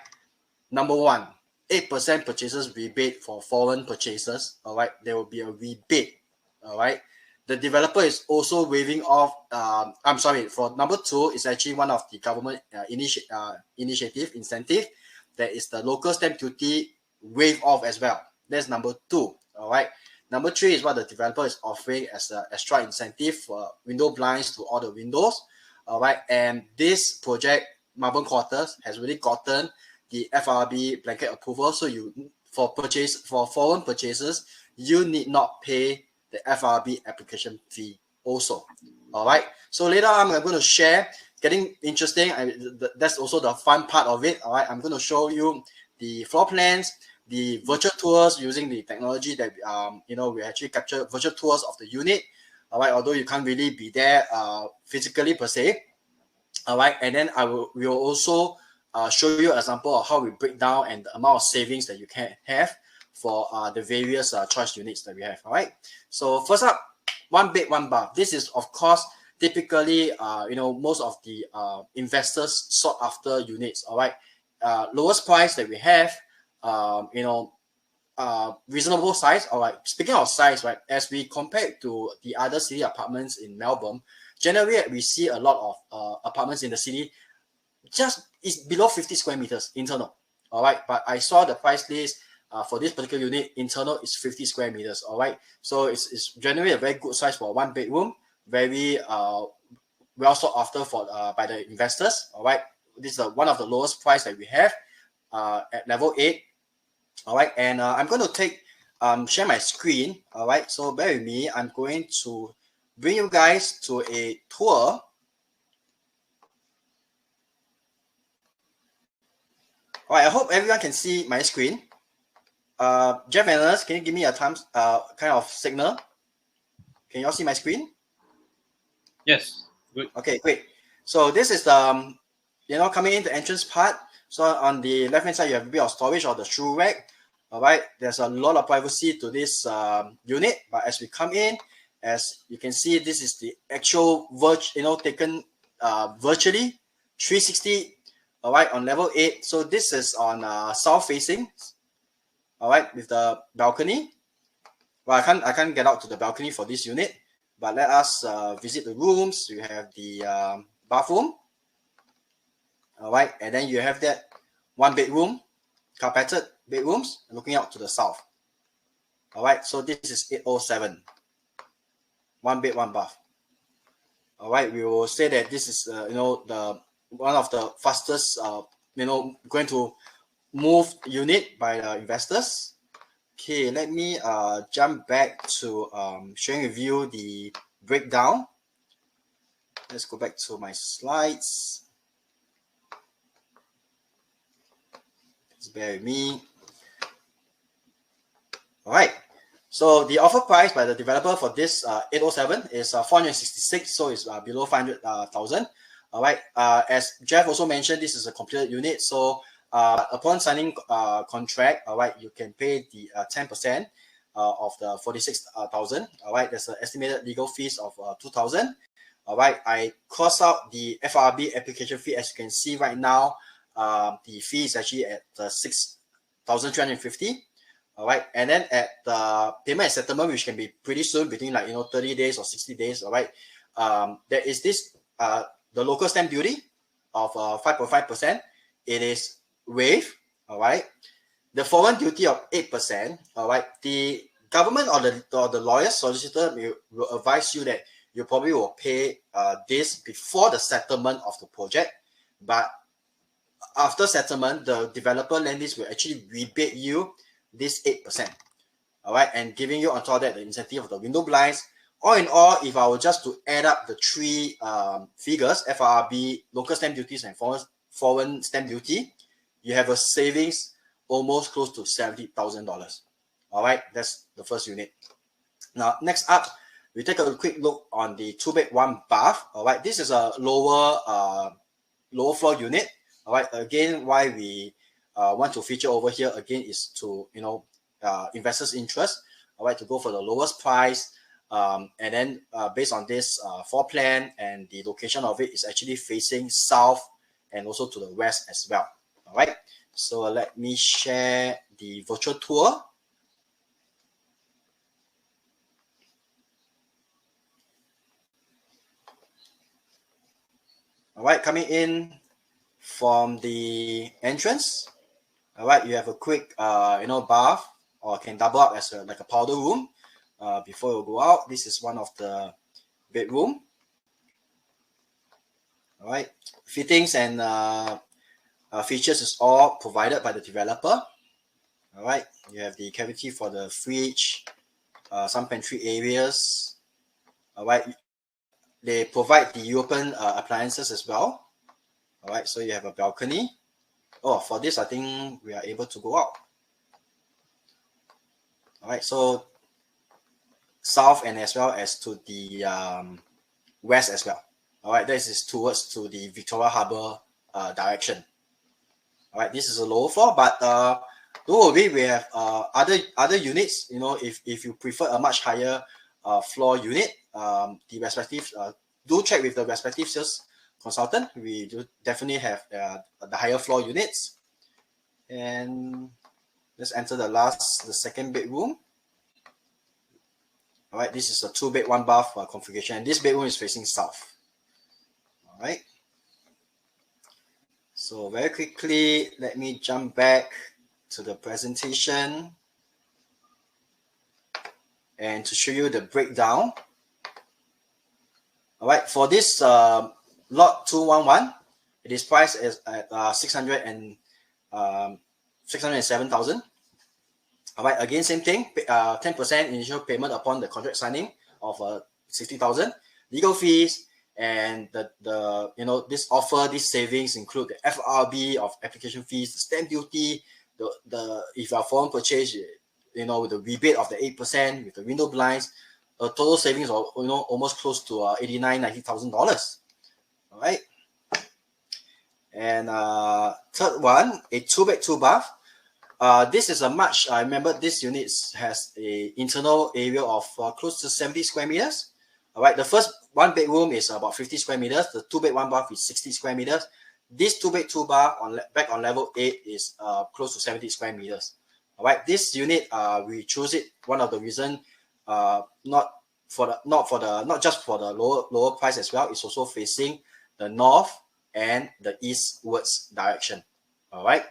Number one, 8% purchases rebate for foreign purchases. All right. There will be a rebate. All right. The developer is also waiving off. I'm sorry. For number two, it's actually one of the government initiative incentive. That is the local stamp duty waive off as well. That's number two. All right. Number three is what the developer is offering as an extra incentive for window blinds to all the windows. All right. And this project, Melbourne Quarters, has really gotten the FIRB blanket approval. So for foreign purchases, you need not pay the FIRB application fee also. All right. So later on, I'm going to share, getting interesting. That's also the fun part of it. All right. I'm going to show you the floor plans, the virtual tours using the technology that we actually capture virtual tours of the unit. All right, although you can't really be there physically per se. All right, and then we will also show you an example of how we break down and the amount of savings that you can have for the various choice units that we have. All right, so first up, one bed, one bath. This is of course typically most of the investors sought after units. All right, lowest price that we have. Reasonable size. All right. Speaking of size, right, as we compare to the other city apartments in Melbourne, generally we see a lot of apartments in the city just is below 50 square meters internal. All right. But I saw the price list for this particular unit, internal is 50 square meters. All right. So it's generally a very good size for one bedroom, very well sought after for by the investors. All right. This is one of the lowest price that we have at level 8. All right, and I'm going to share my screen. All right, so bear with me. I'm going to bring you guys to a tour. All right, I hope everyone can see my screen. Jeff and Ernest, can you give me a kind of signal? Can you all see my screen? Yes, good. Okay, great. So this is the, coming in the entrance part. So on the left-hand side, you have a bit of storage or the shoe rack. All right, there's a lot of privacy to this unit. But as we come in, as you can see, this is the actual taken virtually 360. All right, on level 8. So this is on south facing. All right, with the balcony. Well, I can't get out to the balcony for this unit, but let us visit the rooms. You have the bathroom. All right, and then you have that 1 bedroom, carpeted bedrooms looking out to the south. All right, so this is 807. 1 bed, 1 bath. All right, we will say that this is the one of the fastest going to move unit by the investors. Okay, let me jump back to sharing with you the breakdown. Let's go back to my slides. Just bear with me. All right. So the offer price by the developer for this 807 is 466, so it's below 500,000. All right. As Jeff also mentioned, this is a completed unit. So upon signing contract, all right, you can pay the 10% of the 46,000. All right. There's an estimated legal fees of 2,000. All right. I cross out the FIRB application fee. As you can see right now, the fee is actually at 6,350. All right, and then at the payment and settlement, which can be pretty soon, between 30 days or 60 days. All right, there is this the local stamp duty of 5.5%. It is waived. All right, the foreign duty of 8%. All right, the government or the lawyer solicitor will advise you that you probably will pay this before the settlement of the project, but after settlement, the developer Lendlease will actually rebate you this 8%, all right, and giving you on top of that the incentive of the window blinds. All in all, if I were just to add up the 3 figures, FIRB, local stamp duties, and foreign stamp duty, you have a savings almost close to $70,000. All right, that's the first unit. Now, next up, we take a quick look on the 2 bed 1 bath. All right, this is a lower floor unit. All right, again, why we want to feature over here again is to investors' interest. All right, to go for the lowest price, and then based on this floor plan and the location of it is actually facing south and also to the west as well. All right, so let me share the virtual tour. All right, coming in from the entrance. All right, you have a quick, bath, or can double up as like a powder room before you go out. This is one of the bedroom. All right, fittings and features is all provided by the developer. All right, you have the cavity for the fridge, some pantry areas. All right, they provide the European appliances as well. All right, so you have a balcony. Oh, for this, I think we are able to go out. All right, so south and as well as to the west as well. All right, this is towards to the Victoria Harbour direction. All right, this is a lower floor, but don't worry, we have other units. If you prefer a much higher floor unit, the respective do check with the respective sales consultant. We do definitely have the higher floor units. And let's enter the second bedroom. All right, this is a 2 bed 1 bath configuration, and this bedroom is facing south. All right, so very quickly, let me jump back to the presentation and to show you the breakdown. All right, for this lot 211, it is priced at 607,000. All right, again, same thing, 10% initial payment upon the contract signing of 60,000. Legal fees and this offer, these savings include the FIRB of application fees, the stamp duty, the if you are foreign purchase, with the rebate of the 8% with the window blinds, a total savings of almost close to $89,000-$90,000. All right, and third one, a 2 bed 2 bath. This is a much. I remember this unit has a internal area of close to 70 square meters. All right, the first 1 bedroom is about 50 square meters. The 2 bed 1 bath is 60 square meters. This 2 bed 2 bath back on level 8 is close to 70 square meters. All right, this unit we choose it. One of the reason not just for the lower price as well. It's also facing the north and the eastwards direction. All right.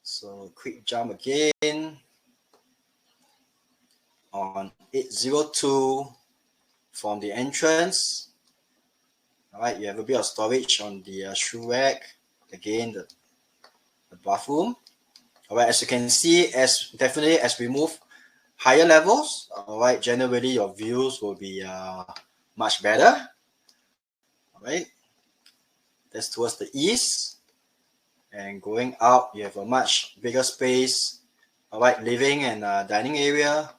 So quick jump again on 802 from the entrance. All right, you have a bit of storage on the shoe rack. Again, the bathroom. All right, as you can see, as we move higher levels, all right, generally your views will be much better. All right, that's towards the east, and going out, you have a much bigger space. All right, living and dining area.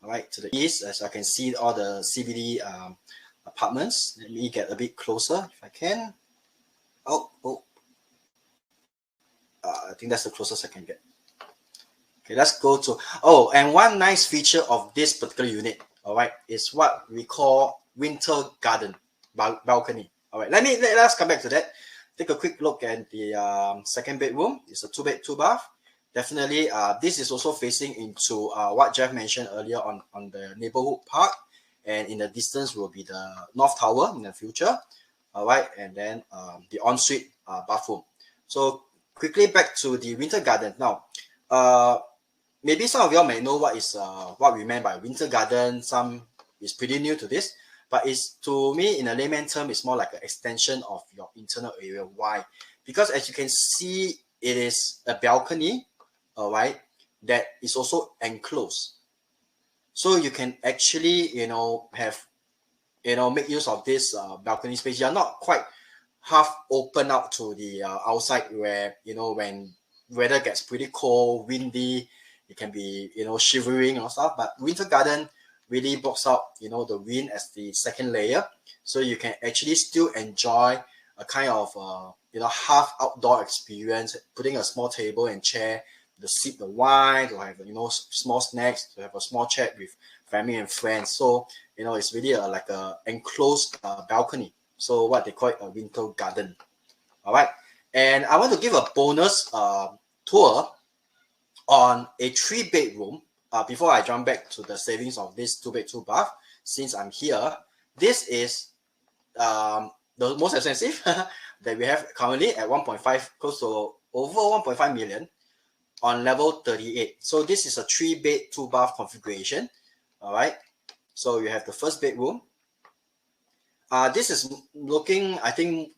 All right, to the east, as I can see all the CBD apartments. Let me get a bit closer if I can. I think that's the closest I can get. Okay, let's go to, and one nice feature of this particular unit, all right, is what we call winter garden balcony. All right, let's come back to that. Take a quick look at the second bedroom. It's a 2 bed 2 bath. Definitely, this is also facing into what Jeff mentioned earlier on the neighborhood park, and in the distance will be the North Tower in the future. All right, and then the ensuite bathroom. So quickly back to the winter garden now. Maybe some of y'all may know what we meant by winter garden. Some is pretty new to this, but it's, to me, in a layman term, it's more like an extension of your internal area. Why? Because as you can see, it is a balcony, all right, that is also enclosed. So you can actually, make use of this balcony space. You're not quite half open out to the outside where, when weather gets pretty cold, windy, it can be, shivering or stuff. But winter garden really blocks out, the wind as the second layer. So you can actually still enjoy a kind of, half outdoor experience, putting a small table and chair to sip the wine, to have, small snacks, to have a small chat with family and friends. So, it's really like a enclosed balcony. So what they call it, a winter garden. All right. And I want to give a bonus tour on a 3 bedroom before I jump back to the savings of this 2 bed 2 bath. Since I'm here, this is the most expensive that we have currently at 1.5, close to over 1.5 million on level 38. So this is a 3 bed 2 bath configuration. All right. So you have the first bedroom. This is looking, I think,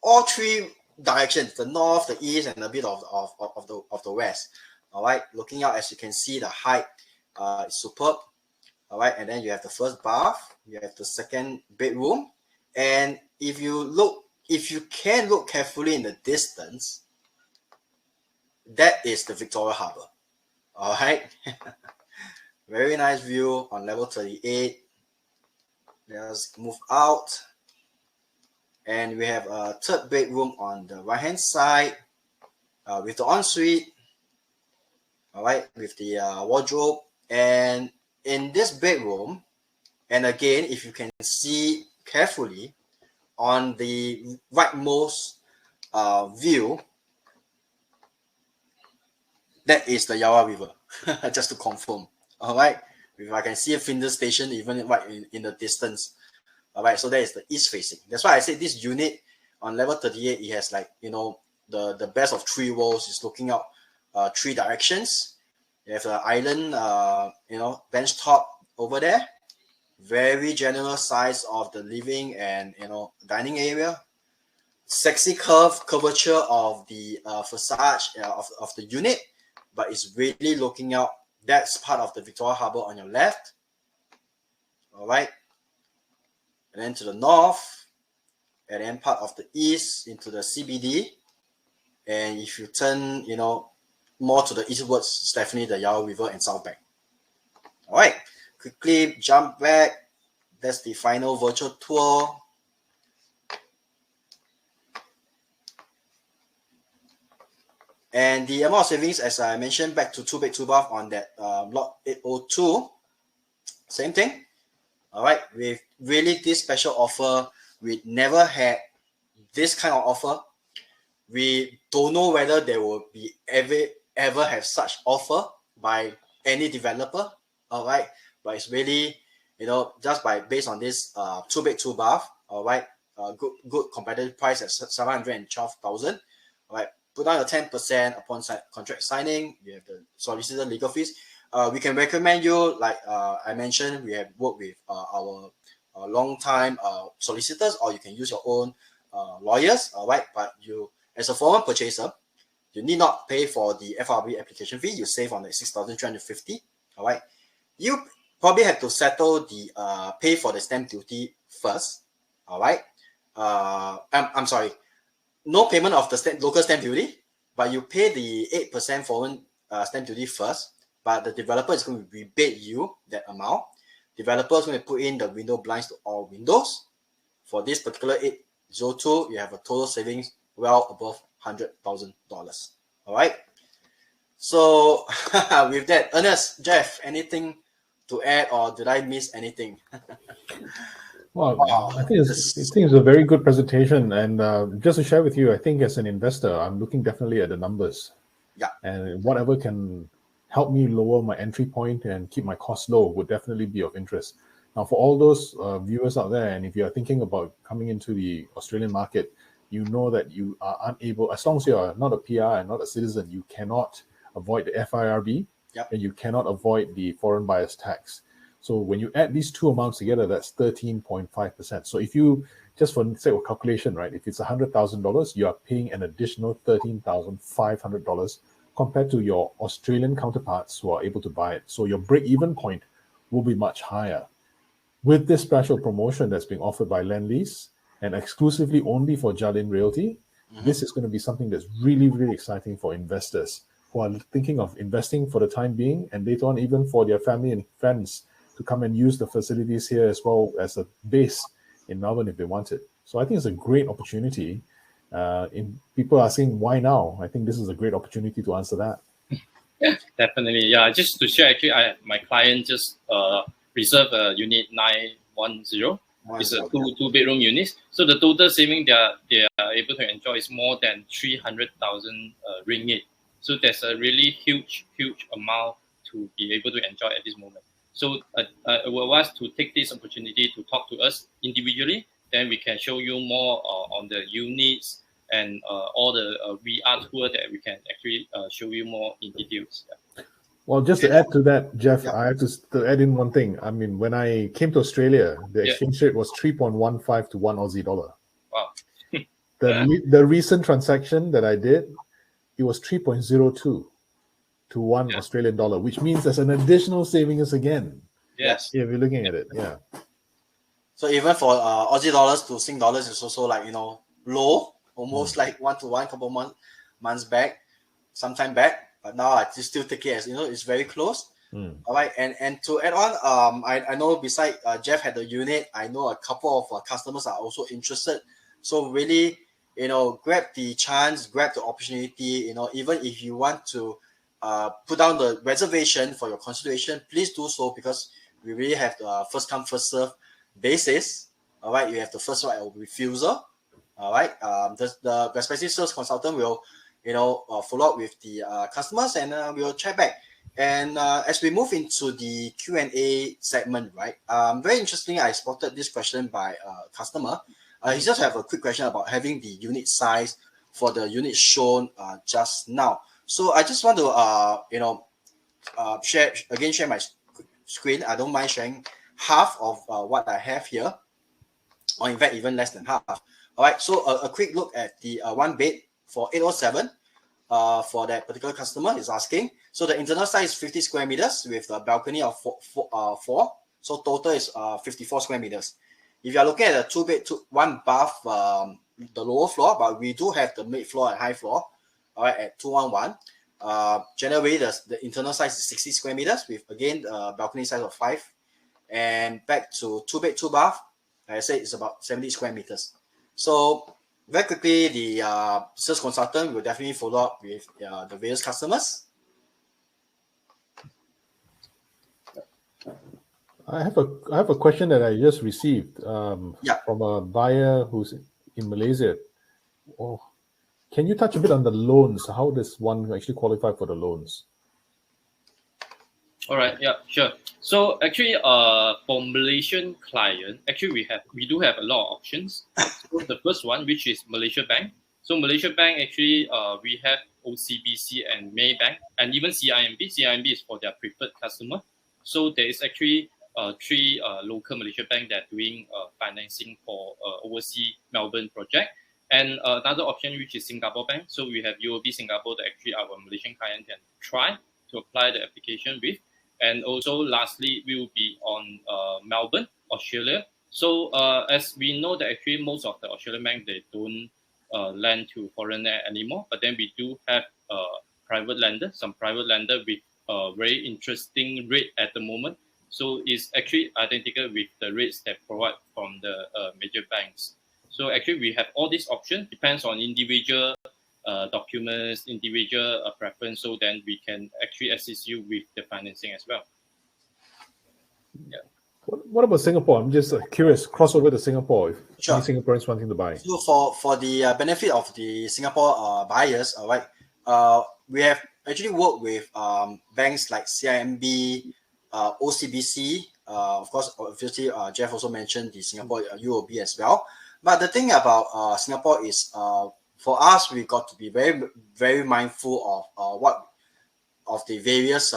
all 3 directions: the north, the east, and a bit of the west. All right, looking out, as you can see, the height is superb. All right, and then you have the first bath, you have the second bedroom, and if you can look carefully in the distance, that is the Victoria Harbour. All right, very nice view on level 38. Let's move out, and we have a 3rd bedroom on the right hand side with the ensuite. All right, with the wardrobe. And in this bedroom, and again, if you can see carefully on the rightmost view, that is the Yarra River. Just to confirm. All right, if I can see a Flinders Station even right in the distance. All right, so that is the east facing. That's why I say this unit on level 38, it has, like, the best of 3 worlds. Is looking out 3 directions. You have the island, bench top over there. Very generous size of the living and, dining area. Sexy curvature of the facade of the unit, but it's really looking out. That's part of the Victoria Harbour on your left. All right. And then to the north, and then part of the east into the CBD. And if you turn, more to the eastwards, it's definitely the Yarra River and South Bank. All right, quickly jump back. That's the final virtual tour. And the amount of savings, as I mentioned, back to 2 bed 2 bath on that lot 802. same thing. All right, with really this special offer, we never had this kind of offer. We don't know whether there will be ever have such offer by any developer. All right, but it's really, just based on this 2 bed 2 bath. All right, good competitive price at 712,000. All right, put down your 10% upon contract signing. You have the solicitor legal fees. We can recommend you, like I mentioned, we have worked with our long time solicitors, or you can use your own lawyers. All right, but you, as a foreign purchaser, you need not pay for the FIRB application fee. You save on the 6,350. All right, you probably have to settle the pay for the stamp duty first. All right, I'm sorry, no payment of the local stamp duty, but you pay the 8% foreign stamp duty first. But the developer is going to rebate you that amount. Developer is going to put in the window blinds to all windows. For this particular 802, you have a total savings well above $100,000. All right. So with that, Ernest, Jeff, anything to add, or did I miss anything? Well, I think it's a very good presentation, and just to share with you, I think as an investor, I'm looking definitely at the numbers. Yeah. And whatever can help me lower my entry point and keep my costs low would definitely be of interest. Now, for all those viewers out there, and if you are thinking about coming into the Australian market, you know that you are unable, as long as you are not a PR and not a citizen, you cannot avoid the FIRB, and you cannot avoid the foreign buyer's tax. So when you add these two amounts together, that's 13.5%. So if you, just for sake of calculation, right, if it's $100,000, you are paying an additional $13,500 compared to your Australian counterparts who are able to buy it. So your break-even point will be much higher. With this special promotion that's being offered by Lendlease and exclusively only for Jardine Realty, this is going to be something that's really, really exciting for investors who are thinking of investing for the time being, and later on even for their family and friends to come and use the facilities here as well as a base in Melbourne if they want it. So I think it's a great opportunity. People are saying, why now? I think this is a great opportunity to answer that. Yeah, definitely. Yeah, just to share, actually, my client just reserved a unit 910. It's a two-bedroom unit. So the total saving they are able to enjoy is more than 300,000 ringgit. So there's a really huge amount to be able to enjoy at this moment. So I will ask to take this opportunity to talk to us individually. Then we can show you more on the units and all the VR tour that we can actually show you more in details. Yeah. Well, just to add to that, Jeff, I have to add in one thing. I mean, when I came to Australia, the exchange rate was 3.15 to 1 Aussie dollar. Wow. The recent transaction that I did, it was 3.02 to 1 Australian dollar, which means there's an additional savings again. Yes. If you're looking at it, yeah. So even for Aussie dollars to Sing dollars, it's also like, low, almost like 1-to-1, couple months back, sometime back. But now I just still take it as, it's very close. All right. And to add on, I know beside Jeff had the unit, I know a couple of customers are also interested. So really, grab the chance, grab the opportunity, even if you want to put down the reservation for your consideration, please do so, because we really have the first come, first serve basis. All right. You have the first right of refusal. All right. The respective sales consultant will, follow up with the customers, and we'll check back. And as we move into the Q&A segment, right? Very interesting. I spotted this question by a customer. He just have a quick question about having the unit size for the unit shown just now. So I just want to, share my screen. I don't mind sharing half of what I have here, or in fact, even less than half. All right. So a quick look at the one bed for 807 for that particular customer is asking. So the internal size is 50 square meters with a balcony of four. So total is 54 square meters. If you are looking at a 2 bed, 1 bath, the lower floor, but we do have the mid floor and high floor, all right, at 211. Generally, the internal size is 60 square meters with, again, balcony size of 5. And back to 2 bed, 2 bath, like I said, it's about 70 square meters. So very quickly, the sales consultant will definitely follow up with the various customers. I have a question that I just received Yeah. from a buyer who's in Malaysia. Oh, can you touch a bit on the loans? How does one actually qualify for the loans? All right, yeah, sure. So actually, for Malaysian client, actually we do have a lot of options. So the first one, which is Malaysia Bank. So Malaysia Bank actually, we have OCBC and Maybank, and even CIMB. CIMB is for their preferred customer. So there is actually three local Malaysia bank that are doing financing for overseas Melbourne project. And another option, which is Singapore Bank. So we have UOB Singapore that actually our Malaysian client can try to apply the application with. And also, lastly, we will be on Melbourne, Australia. So as we know that actually most of the Australian banks, they don't lend to foreigner anymore. But then we do have private lender, some private lender with a very interesting rate at the moment. So it's actually identical with the rates that provide from the major banks. So actually we have all these options, depends on individual documents, individual preference, so then we can actually assist you with the financing as well. Yeah. What about Singapore? I'm just curious, crossover to Singapore, if Sure. any Singaporeans wanting to buy. So for the benefit of the Singapore buyers, all right, we have actually worked with banks like CIMB, OCBC, of course, obviously Jeff also mentioned the Singapore UOB as well. But the thing about Singapore is for us, we got to be very, very mindful of the various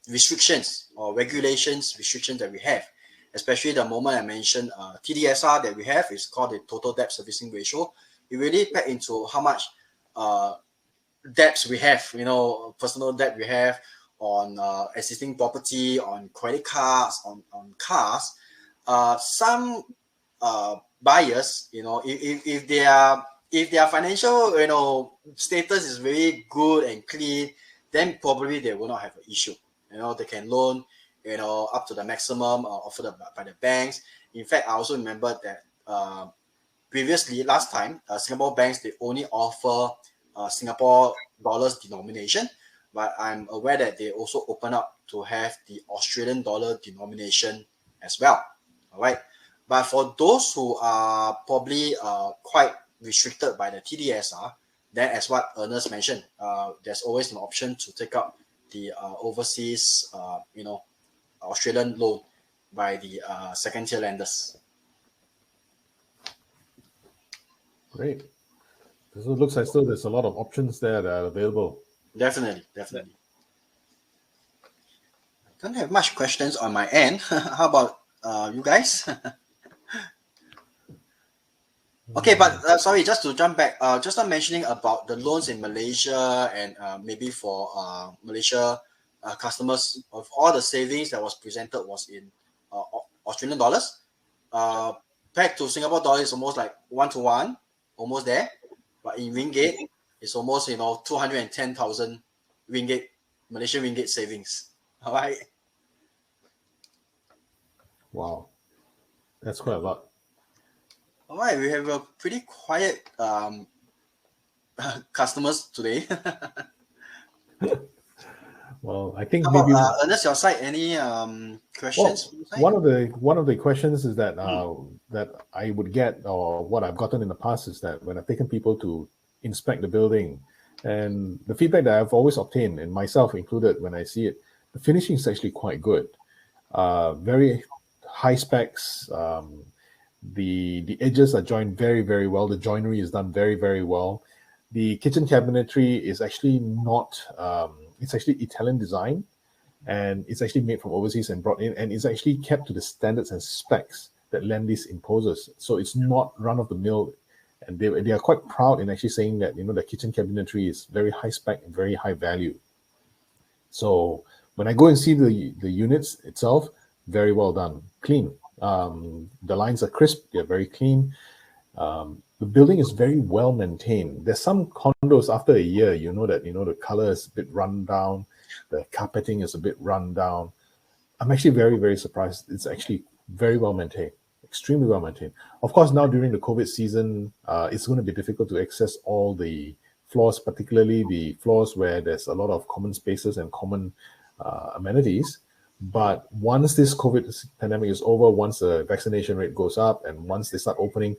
restrictions or restrictions that we have. Especially the moment I mentioned TDSR that we have is called the total debt servicing ratio. It really pack into how much debts we have, personal debt we have on existing property, on credit cards, on cars. Some buyers, if their financial, status is very good and clean, then probably they will not have an issue. They can loan, up to the maximum offered by the banks. In fact, I also remember that previously, last time, Singapore banks, they only offer Singapore dollars denomination, but I'm aware that they also open up to have the Australian dollar denomination as well. All right. But for those who are probably quite restricted by the TDSR, then as what Ernest mentioned, there's always an option to take up the overseas, Australian loan by the second tier lenders. Great. So it looks like still there's a lot of options there that are available. Definitely. Don't have much questions on my end. How about you guys? Okay, but sorry, just to jump back, just not mentioning about the loans in Malaysia and maybe for Malaysia customers, of all the savings that was presented was in Australian dollars. Back to Singapore dollars is almost like 1-to-1, almost there. But in ringgit, it's almost 210,000 ringgit, Malaysian ringgit savings. All right. Wow, that's quite a lot. All right, we have a pretty quiet customers today. Well, I think How maybe about Ernest, your side, any questions? one of the questions is that that I would get, or what I've gotten in the past, is that when I've taken people to inspect the building, and the feedback that I've always obtained, and myself included, when I see it, the finishing is actually quite good. Very high specs. The edges are joined very, very well. The joinery is done very, very well. The kitchen cabinetry is actually not, it's actually Italian design, and it's actually made from overseas and brought in, and it's actually kept to the standards and specs that Lendlease imposes. So it's not run of the mill, and they are quite proud in actually saying that, the kitchen cabinetry is very high spec and very high value. So when I go and see the units itself, very well done, clean. The lines are crisp, they're very clean. The building is very well maintained. There's some condos after a year, that the color is a bit run down, the carpeting is a bit run down. I'm actually very, very surprised. It's actually very well maintained, extremely well maintained. Of course, now during the COVID season, it's going to be difficult to access all the floors, particularly the floors where there's a lot of common spaces and common amenities. But once this COVID pandemic is over, once the vaccination rate goes up, and once they start opening,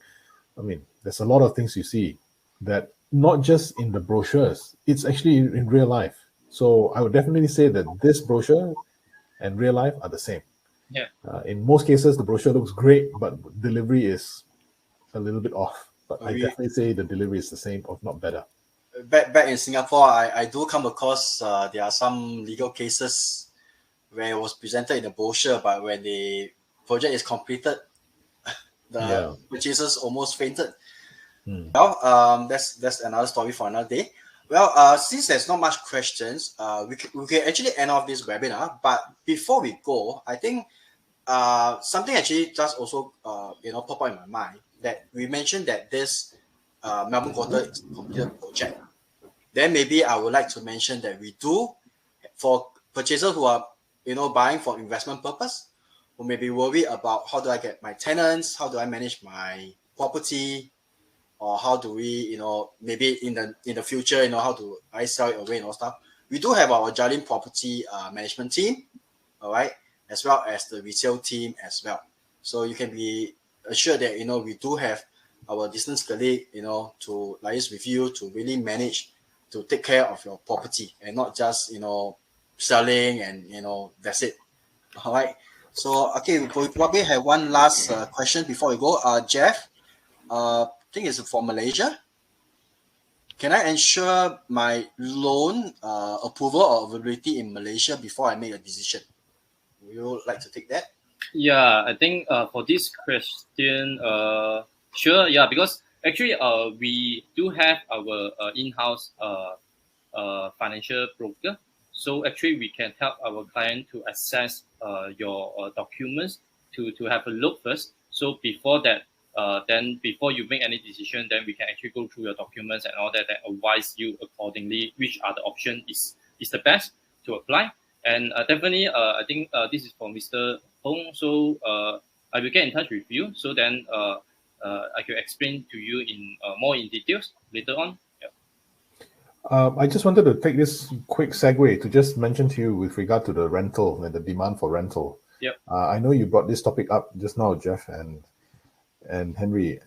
I mean, there's a lot of things you see that not just in the brochures, it's actually in real life. So I would definitely say that this brochure and real life are the same. Yeah. In most cases, the brochure looks great, but delivery is a little bit off. But I definitely say the delivery is the same, if not better. Back in Singapore, I do come across there are some legal cases where it was presented in the brochure, but when the project is completed, the purchasers almost fainted. Well, that's another story for another day. Well, since there's not much questions, we can actually end off this webinar. But before we go, I think something actually just also pop up in my mind, that we mentioned that this Melbourne Quarter is a completed project. Then maybe I would like to mention that we do, for purchasers who are buying for investment purpose, who may be worried about how do I get my tenants, how do I manage my property, or how do we, maybe in the future, how do I sell it away and all stuff. We do have our Jardine property management team, all right, as well as the resale team as well. So you can be assured that, we do have our distance colleague, to liaise with you to really manage, to take care of your property and not just, selling and, that's it. All right. So, okay, we probably have one last question before we go. Jeff, I think it's for Malaysia. Can I ensure my loan approval or availability in Malaysia before I make a decision? Would you like to take that? Yeah, I think for this question, sure. Yeah, because actually, we do have our in-house financial broker. So actually, we can help our client to assess your documents to have a look first. So before that, then before you make any decision, then we can actually go through your documents and all that and advise you accordingly which are the option is the best to apply. And definitely, I think this is for Mr. Hong. So I will get in touch with you. So then I can explain to you in more in details later on. I just wanted to take this quick segue to just mention to you with regard to the rental and the demand for rental. Yep. I know you brought this topic up just now, Jeff and Henry.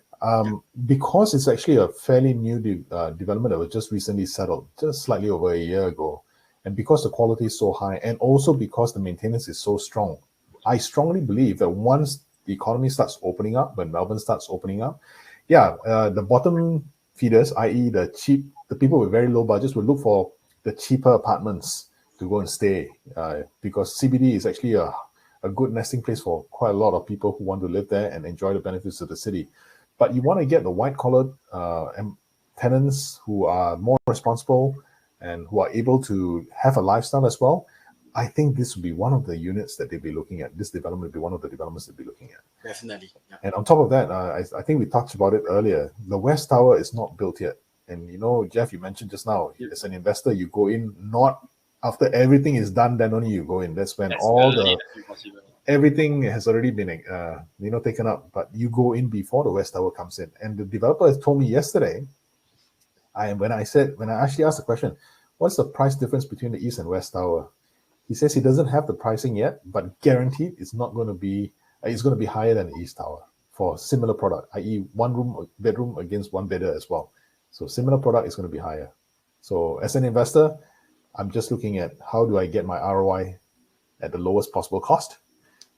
Because it's actually a fairly new development that was just recently settled, just slightly over a year ago, and because the quality is so high, and also because the maintenance is so strong, I strongly believe that once the economy starts opening up, when Melbourne starts opening up, the bottom feeders, i.e. the people with very low budgets, will look for the cheaper apartments to go and stay, because CBD is actually a good nesting place for quite a lot of people who want to live there and enjoy the benefits of the city. But you want to get the white-collar tenants who are more responsible and who are able to have a lifestyle as well. I think this would be one of the units that they'll be looking at. This development will be one of the developments they'll be looking at. Definitely. Yeah. And on top of that, I think we talked about it earlier. The West Tower is not built yet. And Jeff, you mentioned just now, as an investor, you go in not after everything is done, then only you go in. That's when everything has already been taken up. But you go in before the West Tower comes in. And the developer has told me yesterday, when I actually asked the question, what's the price difference between the East and West Tower? He says he doesn't have the pricing yet, but guaranteed it's going to be higher than the East Tower for similar product, i.e. one bedroom against one bedder as well. So similar product is going to be higher. So as an investor, I'm just looking at how do I get my ROI at the lowest possible cost.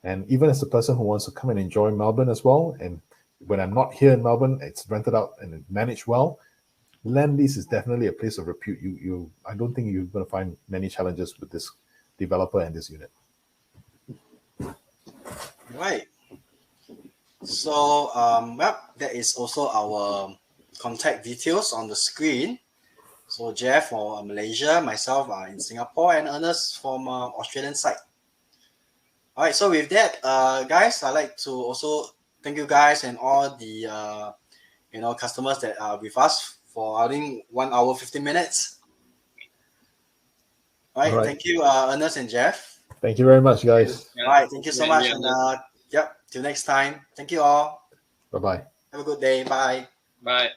And even as a person who wants to come and enjoy Melbourne as well, and when I'm not here in Melbourne, it's rented out and managed well, Lendlease is definitely a place of repute. I don't think you're going to find many challenges with this developer and this unit. Right. So, that is also our contact details on the screen. So Jeff for Malaysia, myself in Singapore, and Ernest from Australian side. All right. So with that, guys, I'd like to also thank you guys and all the customers that are with us for I think 1 hour 15 minutes. All right. Thank you, Ernest and Jeff. Thank you very much, guys. All right. Thank you so much. And till next time. Thank you all. Bye-bye. Have a good day. Bye. Bye.